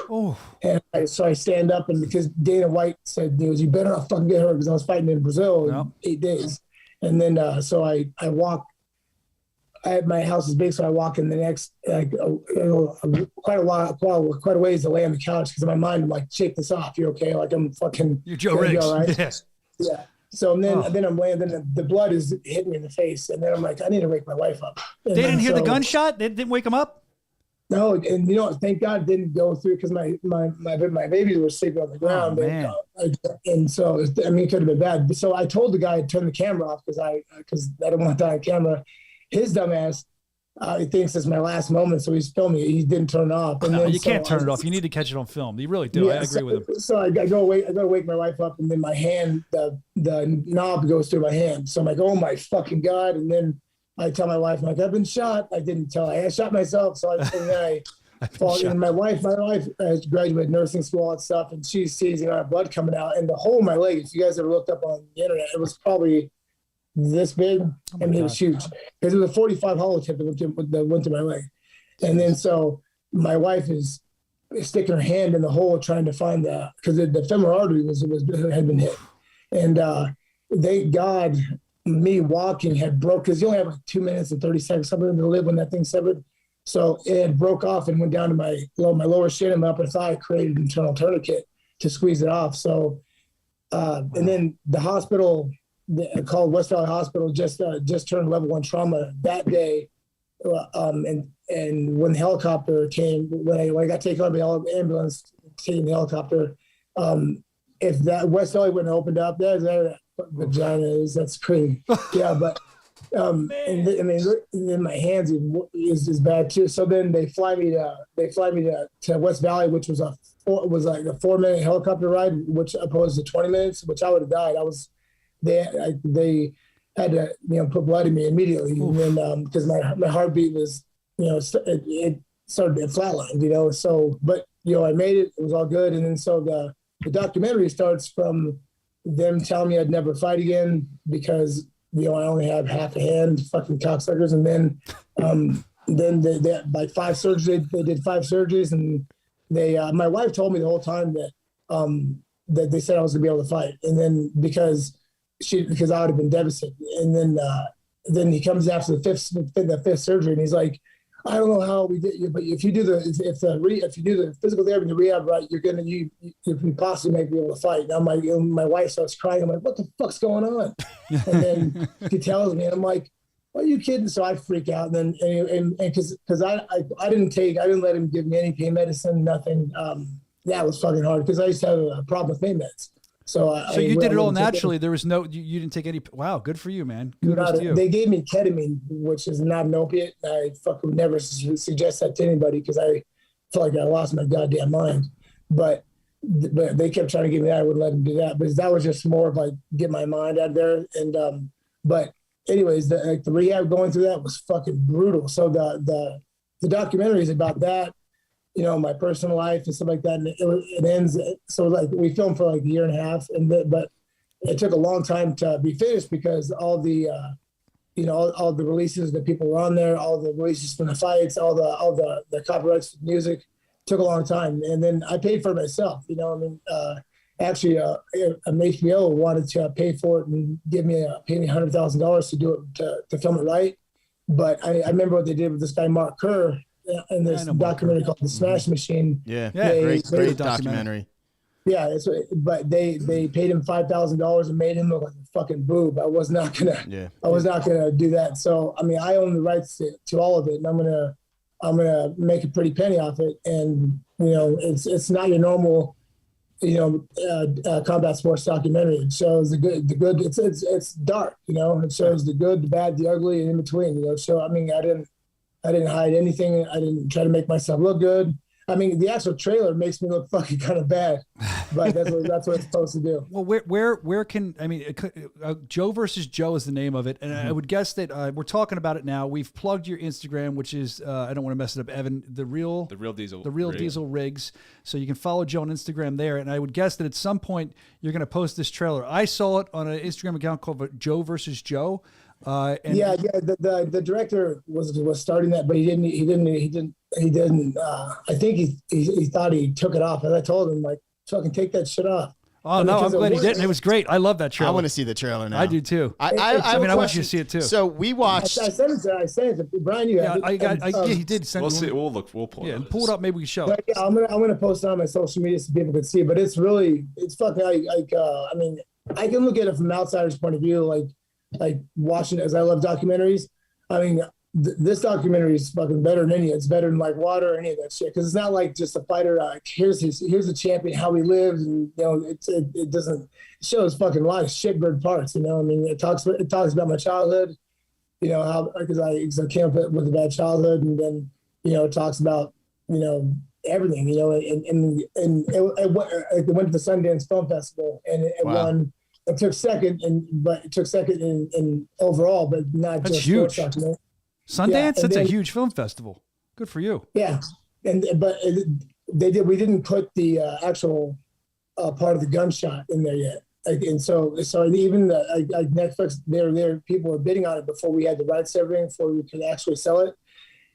oh. And so I stand up, and because Dana White said, you better not fucking get hurt, because I was fighting in Brazil in 8 days. And then so I walk. My house is big, so I walk in the next quite a ways to lay on the couch, because in my mind I'm like, shake this off. You're okay? Like, I'm fucking. You're Joe Riggs. All right? Yes. Yeah. So then I'm laying. Then the blood is hitting me in the face, and then I'm like, I need to wake my wife up. And they didn't hear the gunshot. They didn't wake him up. No, and thank God it didn't go through, because my babies were sleeping on the ground. Oh, man. And so it could have been bad. So I told the guy to turn the camera off because I don't want that on camera. His dumbass, he thinks it's my last moment, so he's filming it. He didn't turn it off. And no, you can't turn it off. You need to catch it on film. You really do. Yeah, I agree with him. So I go wake my wife up, and then my hand, the knob goes through my hand. So I'm like, oh my fucking God. And then I tell my wife, I'm like, I've been shot. I didn't tell her. I shot myself. So I fall. And my wife has graduated nursing school, all that stuff, and she sees blood coming out, and the hole in my leg. If you guys ever looked up on the internet, it was probably this big, and it was huge, because it was a 45 hollow tip that went to my leg. And then so my wife is sticking her hand in the hole trying to find because the femoral artery had been hit, and thank God me walking had broke, because you only have like 2 minutes and 30 seconds something to live when that thing severed. So it had broke off and went down to my lower shin and my upper thigh, created an internal tourniquet to squeeze it off. So and then the hospital called West Valley Hospital just turned level 1 trauma that day. And when the helicopter came, when I got taken on the ambulance, taking the helicopter, if that West Valley wouldn't have opened up, that vagina is, that's crazy. Yeah, but and then my hands is bad too. So then they fly me to West Valley, which was like a 4-minute helicopter ride, which opposed to 20 minutes, which I would have died. They had to put blood in me immediately, and then because my heartbeat was it started to flatline, So but I made it. It was all good, and then so the documentary starts from them telling me I'd never fight again because I only have half a hand, fucking cocksuckers. And then they by 5 surgeries, they did 5 surgeries, and my wife told me the whole time that they said I was gonna be able to fight, and then because I would have been devastated, and then he comes after the fifth surgery, and he's like, I don't know how we did, but if you do the physical therapy and the rehab right, you possibly might be able to fight. Now my wife starts crying. I'm like, what the fuck's going on? And then she tells me, and I'm like, are you kidding? So I freak out, and then because I didn't let him give me any pain medicine, nothing. It was fucking hard because I used to have a problem with pain meds. So you did it all naturally. There was you didn't take any. Wow, good for you, man. Kudos to you. They gave me ketamine, which is not an opiate. I fucking never suggest that to anybody because I felt like I lost my goddamn mind. But they kept trying to give me that. I wouldn't let them do that. But that was just more of like get my mind out there. And but anyways, the rehab going through that was fucking brutal. So the documentary is about that. My personal life and stuff like that. And it ends. So like we filmed for like a year and a half, but it took a long time to be finished because all the, all the releases that people were on there, all the releases from the fights, all the copyrights for music took a long time. And then I paid for it myself. Actually, HBO wanted to pay for it and pay me $100,000 to do it to film it right. But I remember what they did with this guy Mark Kerr. In this documentary called The Smash Machine. Yeah, great documentary. Yeah, but they paid him $5,000 and made him look like a fucking boob. I was not gonna do that. So I own the rights to all of it, and I'm gonna make a pretty penny off it. And it's not your normal combat sports documentary. It shows the good. It's dark. It shows the good, the bad, the ugly, and in between. So I didn't hide anything. I didn't try to make myself look good. The actual trailer makes me look fucking kind of bad, but that's what it's supposed to do. Well, where can Joe versus Joe is the name of it, and I would guess that we're talking about it now. We've plugged your Instagram, which is I don't want to mess it up, Evan. The real Diesel Rigs. So you can follow Joe on Instagram there, and I would guess that at some point you're going to post this trailer. I saw it on an Instagram account called Joe versus Joe. The director was starting that, but he didn't. I think he thought he took it off, and I told him like, fucking take that shit off. Oh no, I'm glad he didn't. It was great. I love that trailer. I want to see the trailer now. I do too. I want you to see it too. So we watched. I sent it to Brian. You have it. He did send. We'll see. We'll pull. Yeah, pull it up. Maybe we can show it. Yeah, I'm gonna post it on my social media so people can see. But it's fucking I can look at it from an outsider's point of view, like watching it, as I love documentaries. This documentary is fucking better than any. It's better than like Water or any of that shit, because it's not like just a fighter. Here's the champion, how he lived, and it shows fucking a lot of shitbird parts. It talks about my childhood, how because I came up with a bad childhood, and then it talks about everything, and it went to the Sundance Film Festival, and it won. It took second, in overall, but not that's just huge. Sundance. That's a huge film festival. Good for you. Yeah, but we didn't put the actual part of the gunshot in there yet, and so even Netflix, there people were bidding on it before we had the rights to everything, before we could actually sell it,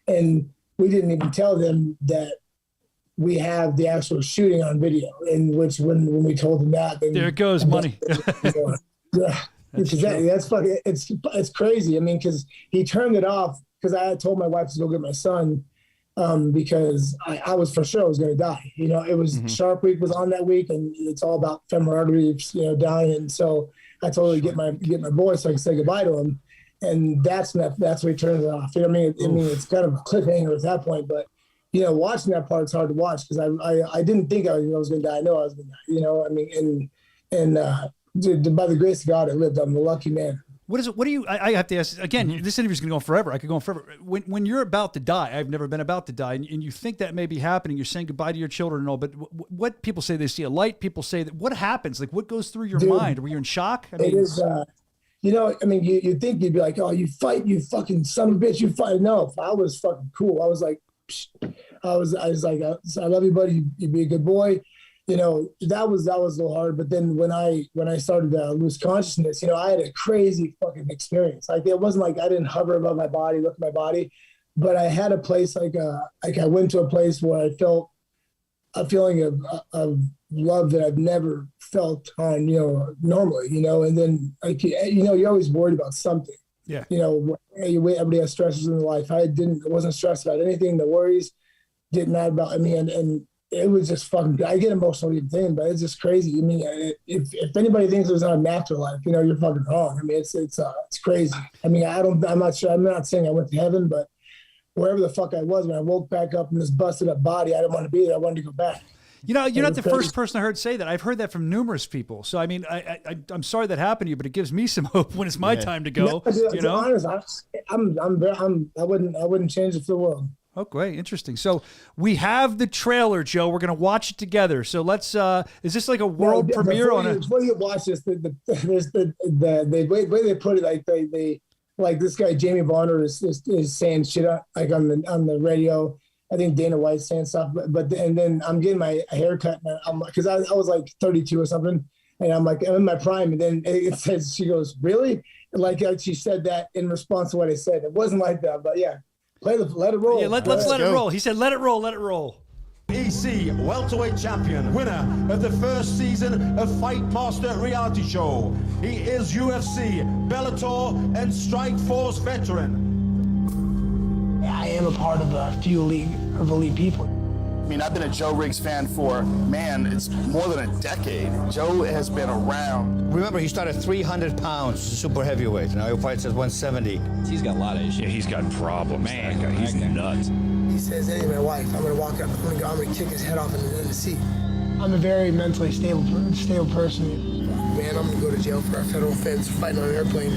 and we didn't even tell them that we have the actual shooting on video, in which when we told them that, then, there it goes, money. That's fucking. It's crazy. Because he turned it off because I had told my wife to go get my son, because I was for sure I was going to die. It was Shark Week was on that week, and it's all about femoral arteries, dying. And so I told her to get my boy so I could say goodbye to him, and that's when he turns it off. It's kind of a cliffhanger at that point, but. Watching that part, it's hard to watch because I didn't think I was going to die. I know I was going to die. and by the grace of God, I lived. I'm a lucky man. What is it? What do you? I have to ask again. This interview is going to go on forever. I could go on forever. When you're about to die, I've never been about to die, and you think that may be happening. You're saying goodbye to your children and all. But what people say, they see a light. People say that. What happens? Like, what goes through your mind? Were you in shock? I mean, it is. You know, I mean, you think you'd be like, oh, you fight, you fucking son of a bitch, you fight. No, I was fucking cool. I was like, I was like, I love you, buddy. You be a good boy. You know, that was a little hard. But then when I started to lose consciousness, you know, I had a crazy fucking experience. Like, it wasn't like I didn't hover above my body, look at my body, but I had a place like I went to a place where I felt a feeling of love that I've never felt on, you know, normally, you know. And then, like, you know, you're always worried about something. Yeah. You know, everybody has stresses in their life. I wasn't stressed about anything. The worries didn't matter about me. And it was just fucking, I get emotional even thinking, but it's just crazy. I mean, if anybody thinks there's not an afterlife, you know, you're fucking wrong. I mean, it's crazy. I mean, I'm not sure. I'm not saying I went to heaven, but wherever the fuck I was, when I woke back up in this busted up body, I didn't want to be there. I wanted to go back. You know, you're not the first person I heard say that. I've heard that from numerous people. So, I mean, I'm sorry that happened to you, but it gives me some hope when it's my time to go. No, you know, honest, I wouldn't change it for the world. Oh, great. Interesting. So we have the trailer, Joe. We're going to watch it together. So let's, is this like a world premiere on it? Before you watch this, the way they put it, like they like this guy, Jamie Bonner is saying shit like on the radio. I think Dana White's saying stuff, but and then I'm getting my haircut, and because I was like 32 or something, and I'm like, I'm in my prime, and then it says, she goes, really? Like she said that in response to what I said. It wasn't like that, but yeah. Let it roll. Yeah, let's let it roll. He said, let it roll, let it roll. EC welterweight champion, winner of the first season of Fight Master reality show. He is UFC, Bellator, and Strikeforce veteran. I am a part of a few league of elite people. I mean, I've been a Joe Riggs fan for, man, it's more than a decade. Joe has been around. Remember, he started 300 pounds, super heavyweight. Now he fights at 170. He's got a lot of issues. Yeah, he's got problems. Man, that guy, he's nuts. He says, hey, my wife, I'm gonna walk up, I'm gonna kick his head off in the seat. I'm a very mentally stable person. Man, I'm gonna go to jail for a federal offense fighting on an airplane.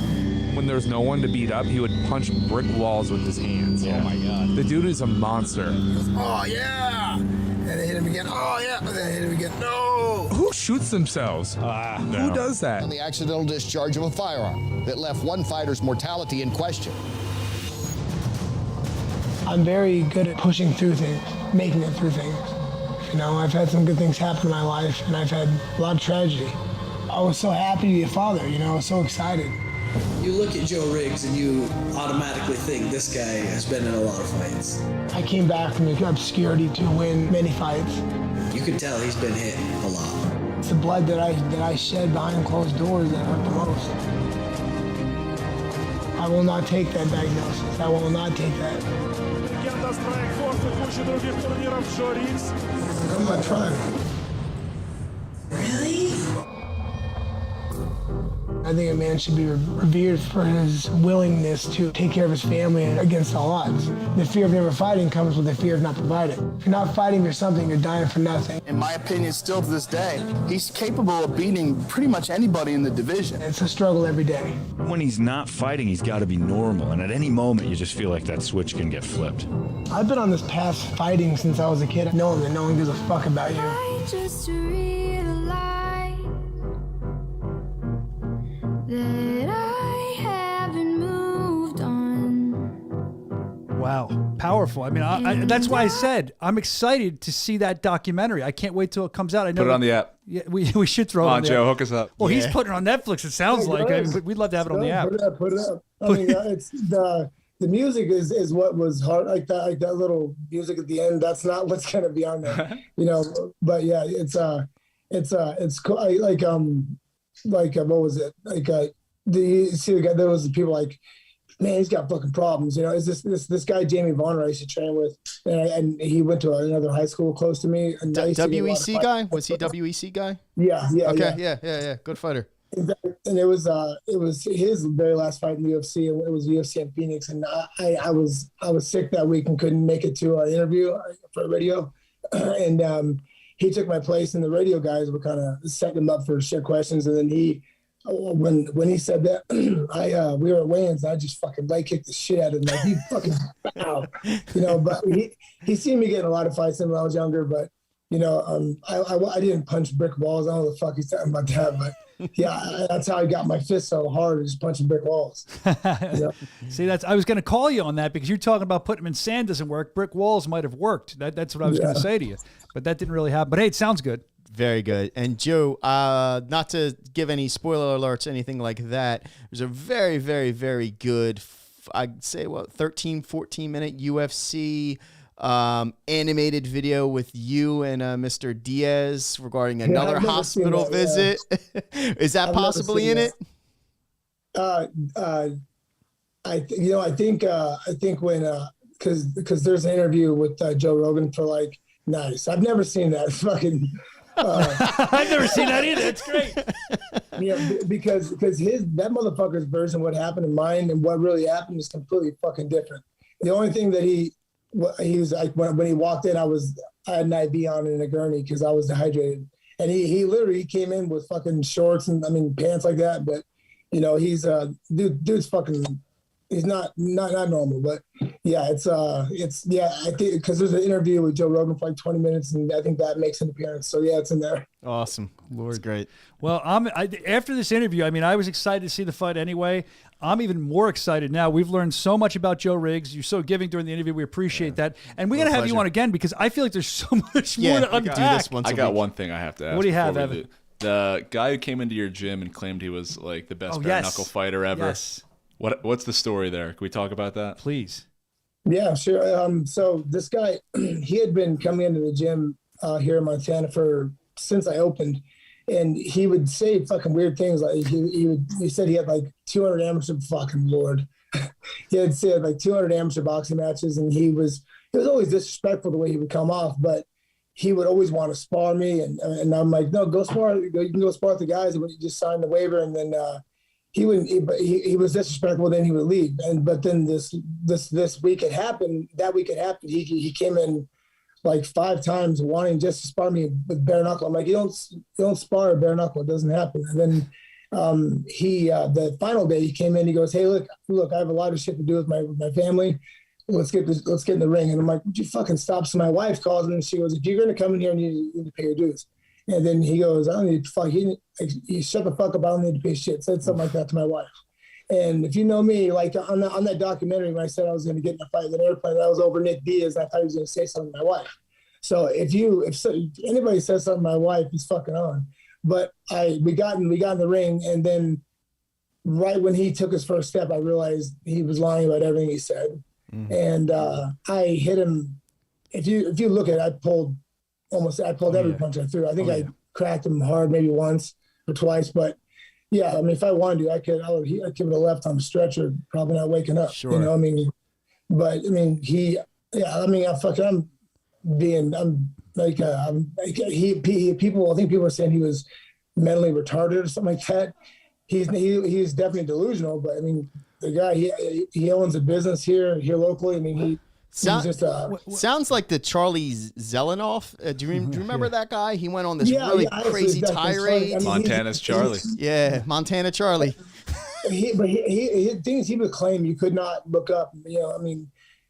When there's no one to beat up, he would punch brick walls with his hands. Yeah. Oh my God. The dude is a monster. Oh yeah! And then hit him again. Oh yeah! And then hit him again. No! Who shoots themselves? Who does that? On the accidental discharge of a firearm that left one fighter's mortality in question. I'm very good at pushing through things, making it through things. You know, I've had some good things happen in my life, and I've had a lot of tragedy. I was so happy to be a father, you know, I was so excited. You look at Joe Riggs and you automatically think this guy has been in a lot of fights. I came back from obscurity to win many fights. You can tell he's been hit a lot. It's the blood that I shed behind closed doors that hurt the most. I will not take that diagnosis. I will not take that. I'm not trying. Really? I think a man should be revered for his willingness to take care of his family against all odds. The fear of never fighting comes with the fear of not providing. If you're not fighting for something, you're dying for nothing. In my opinion, still to this day, he's capable of beating pretty much anybody in the division. It's a struggle every day. When he's not fighting, he's got to be normal. And at any moment, you just feel like that switch can get flipped. I've been on this path fighting since I was a kid, knowing that no one gives a fuck about you. I just realized that I haven't moved on. Wow. Powerful. I mean, that's why I said I'm excited to see that documentary. I can't wait till it comes out. I know Put it on the app. Yeah, we should throw Come it on, on Joe, hook us up. Well, he's putting it on Netflix, it sounds like. I mean, we'd love to have it on the app. Put it up. I mean, it's the music is what was hard, like that little music at the end. That's not what's gonna be on there, you know. But yeah, it's cool. Like what was it? Like you see the guy. There was people like, man, he's got fucking problems. You know, is this guy Jamie Bonner I used to train with, and he went to another high school close to me. And WEC guy? Was he WEC guy? Yeah. Okay, yeah. Good fighter. And it was his very last fight in the UFC. It was UFC in Phoenix, and I was sick that week and couldn't make it to an interview for radio, and he took my place, and the radio guys were kind of setting him up for shit questions. And then when he said that, we were at Wayans, I just fucking leg kicked the shit out of him. Like, he fucking, wow. But he seen me getting a lot of fights when I was younger, but I didn't punch brick walls. I don't know what the fuck he's talking about that, but yeah, that's how I got my fist so hard, just punching brick walls. See, I was going to call you on that because you're talking about putting them in sand doesn't work. Brick walls might have worked. That's what I was going to say to you, but that didn't really happen. But hey, it sounds good. Very good. And Joe, not to give any spoiler alerts, anything like that, there's a very, very, very good, I'd say, 13, 14-minute UFC animated video with you and Mr. Diaz regarding another hospital visit. Is that possibly in it? I think when because there's an interview with Joe Rogan for like nice. I've never seen that fucking. I've never seen that either. It's great. Because that motherfucker's version of what happened in mine and what really happened is completely fucking different. The only thing that he was like when he walked in, I had an IV on in a gurney because I was dehydrated, and he literally came in with fucking shorts and pants like that. But he's dude's fucking. He's not normal, but yeah, it's I think because there's an interview with Joe Rogan for like 20 minutes, and I think that makes an appearance. So yeah, it's in there. Awesome, Lord, great. Well, after this interview, I was excited to see the fight anyway. I'm even more excited now. We've learned so much about Joe Riggs. You're so giving during the interview. We appreciate that, and we're gonna have you on again because I feel like there's so much more to unpack. I got one thing I have to ask. What do you have, Evan? The guy who came into your gym and claimed he was like the best bare knuckle fighter ever. Yes. What's the story there? Can we talk about that? Please. Yeah, sure. So this guy, he had been coming into the gym here in Montana since I opened, and he would say fucking weird things. Like he said he had like 200 amateur fucking Lord. He had said like 200 amateur boxing matches, and he was always disrespectful the way he would come off, but he would always want to spar me, and I'm like, no, go spar. You can go spar with the guys. When you just sign the waiver, and then. He was disrespectful. Then he would leave, but then this week it happened. That week it happened. He came in like 5 times wanting just to spar me with bare knuckle. I'm like, you don't spar a bare knuckle. It doesn't happen. And then the final day he came in. He goes, hey, look, I have a lot of shit to do with my family. Let's get in the ring. And I'm like, would you fucking stop? So my wife calls and she goes, if you're gonna come in here, you need to pay your dues. And then he goes, I don't need to fuck. He shut the fuck up. I don't need to pay shit. Said something like that to my wife. And if you know me, like on that documentary, when I said I was going to get in a fight with an airplane, that was over Nick Diaz. And I thought he was going to say something to my wife. So if anybody says something to my wife, he's fucking on. But we got in the ring, and then right when he took his first step, I realized he was lying about everything he said. Mm-hmm. And I hit him. If you look at it, I pulled every punch I threw. I think I cracked him hard maybe once or twice, but yeah, if I wanted to, I could have left on the stretcher, probably not waking up. Sure. People, I think people are saying he was mentally retarded or something like that. He's definitely delusional, but the guy, he owns a business here locally. Sounds like the Charlie Zelenoff. Do you remember that guy? He went on this crazy tirade. Montana's Charlie. Yeah, Montana Charlie. He things he would claim you could not look up.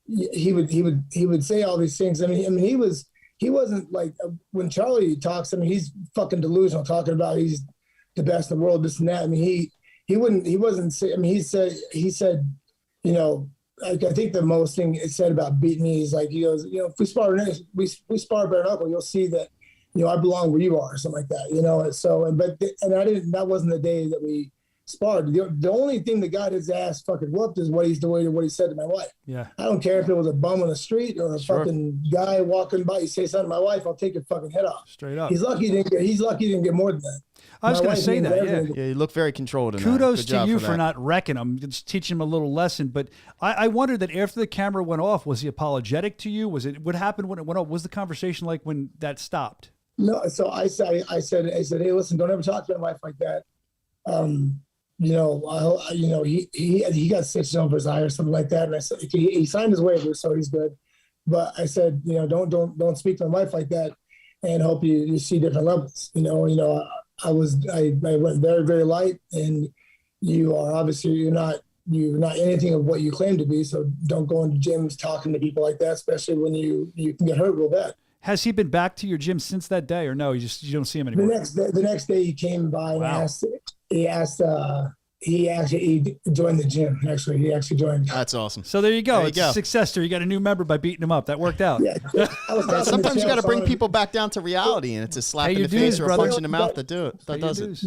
He would say all these things. He wasn't like when Charlie talks. He's fucking delusional, talking about he's the best in the world, this and that. He wasn't say. He said, I think the most thing it said about beating me is like, he goes, if we spar bare knuckle, you'll see that, I belong where you are, or something like that, So, that wasn't the day that we sparred. The only thing that got his ass fucking whooped is what he said to my wife. Yeah. I don't care if it was a bum on the street or a fucking guy walking by. You say something to my wife, I'll take your fucking head off. Straight up. He's lucky he didn't get more than that. I was going to say that, yeah. Yeah, you look very controlled. Kudos to you for not wrecking him, just teaching him a little lesson. But I wondered that after the camera went off, was he apologetic to you? What happened when it went off? Was the conversation like when that stopped? No, so I said, hey, listen, don't ever talk to my wife like that. He got stitches over his eye or something like that, and I said he signed his waiver, so he's good. But I said, don't speak to my wife like that. and hope you see different levels. I went very, very light, and you are obviously you're not anything of what you claim to be. So don't go into gyms talking to people like that, especially when you can get hurt real bad. Has he been back to your gym since that day, or no? You don't see him anymore. The next day he came by and he joined the gym. Actually, he actually joined. That's awesome. So there you go. It's a success story. You got a new member by beating him up. That worked out. Yeah. Sometimes you got to bring people back down to reality, and it's a slap in the face or a punch in the mouth that does it.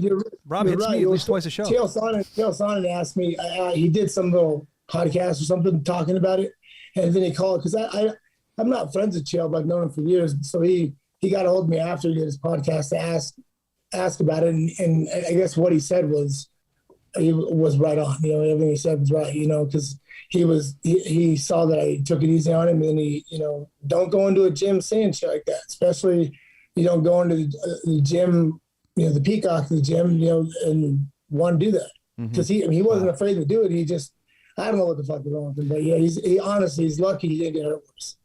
Rob hits me at least twice a show. Chael Sonnen asked me. He did some little podcast or something talking about it, and then he called because I'm not friends with Chael, but I've known him for years. So he got a hold of me after he did his podcast to ask about it, and I guess what he said was right on. Everything he said was right. Because he saw that I took it easy on him, and he don't go into a gym saying shit like that. Especially you don't go into the gym, the Peacock of the gym, and want to do that because he wasn't afraid to do it. He just I don't know what the fuck is wrong with him, but yeah, he's lucky he didn't get hurt worse.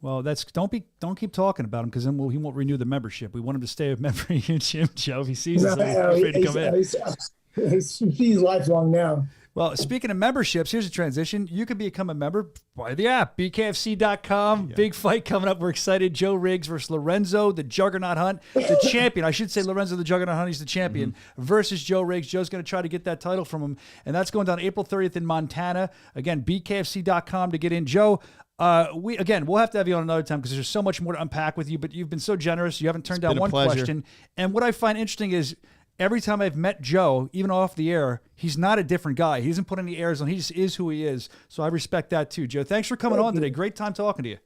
Well, don't keep talking about him because then he won't renew the membership. We want him to stay a member of your gym, Joe. If he sees us, he's afraid to come in. He's lifelong now. Well, speaking of memberships, here's a transition. You can become a member by the app, bkfc.com. Yeah. Big fight coming up. We're excited. Joe Riggs versus Lorenzo, the Juggernaut Hunt, the champion. I should say Lorenzo, the Juggernaut Hunt. He's the champion versus Joe Riggs. Joe's going to try to get that title from him, and that's going down April 30th in Montana. Again, bkfc.com to get in. Joe, we'll have to have you on another time because there's so much more to unpack with you, but you've been so generous. You haven't turned down one question. And what I find interesting is every time I've met Joe, even off the air, he's not a different guy. He doesn't put any airs on. He just is who he is. So I respect that too, Joe. Thanks for coming on today. Great time talking to you.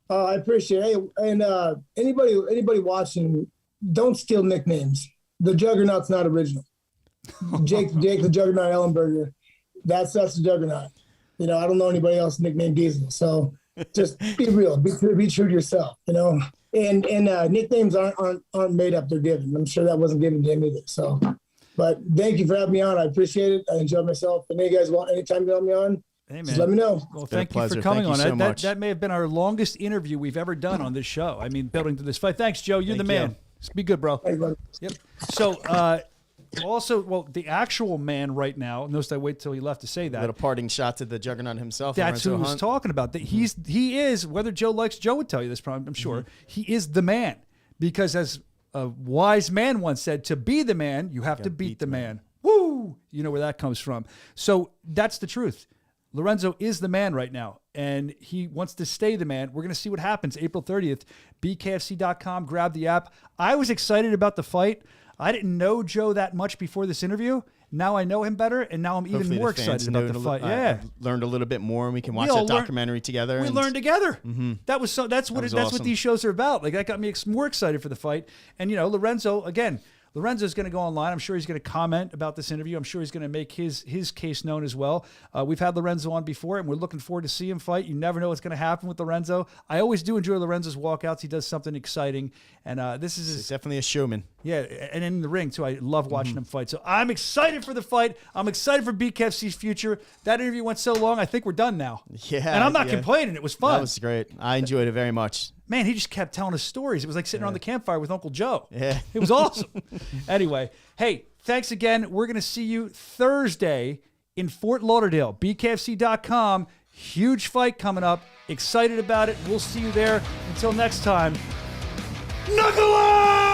I appreciate it. And anybody watching, don't steal nicknames. The Juggernaut's not original. Jake the Juggernaut Ellenberger, that's the Juggernaut. I don't know anybody else nicknamed Diesel. So just be real, be true to yourself, And nicknames aren't made up; they're given. I'm sure that wasn't given to him either. So, but thank you for having me on. I appreciate it. I enjoyed myself. And you guys want anytime you want me on, just let me know. Well, thank you for coming on. That may have been our longest interview we've ever done on this show. I mean, building to this fight. Thanks, Joe. You're the man. Just be good, bro. Thanks, buddy. Yep. So, the actual man right now, notice I wait till he left to say that. A parting shot to the Juggernaut himself. That's who he's talking about. That he is, whether Joe likes, Joe would tell you this, probably, I'm sure, he is the man. Because as a wise man once said, to be the man, you have to beat the man. Woo! You know where that comes from. So that's the truth. Lorenzo is the man right now, and he wants to stay the man. We're going to see what happens April 30th. BKFC.com, grab the app. I was excited about the fight. I didn't know Joe that much before this interview. Now I know him better, and now I'm even more excited about the fight. Yeah, learned a little bit more, and we can watch that documentary together. We learned together. That's what these shows are about. Like that got me more excited for the fight. And Lorenzo's going to go online. I'm sure he's going to comment about this interview. I'm sure he's going to make his case known as well. We've had Lorenzo on before, and we're looking forward to see him fight. You never know what's going to happen with Lorenzo. I always do enjoy Lorenzo's walkouts. He does something exciting, and he's definitely a showman. Yeah, and in the ring too. I love watching him fight. So I'm excited for the fight. I'm excited for BKFC's future. That interview went so long. I think we're done now. Yeah, and I'm not complaining. It was fun. That was great. I enjoyed it very much. Man, he just kept telling us stories. It was like sitting around the campfire with Uncle Joe. Yeah. It was awesome. Anyway, hey, thanks again. We're going to see you Thursday in Fort Lauderdale. BKFC.com. Huge fight coming up. Excited about it. We'll see you there. Until next time, Knuckle!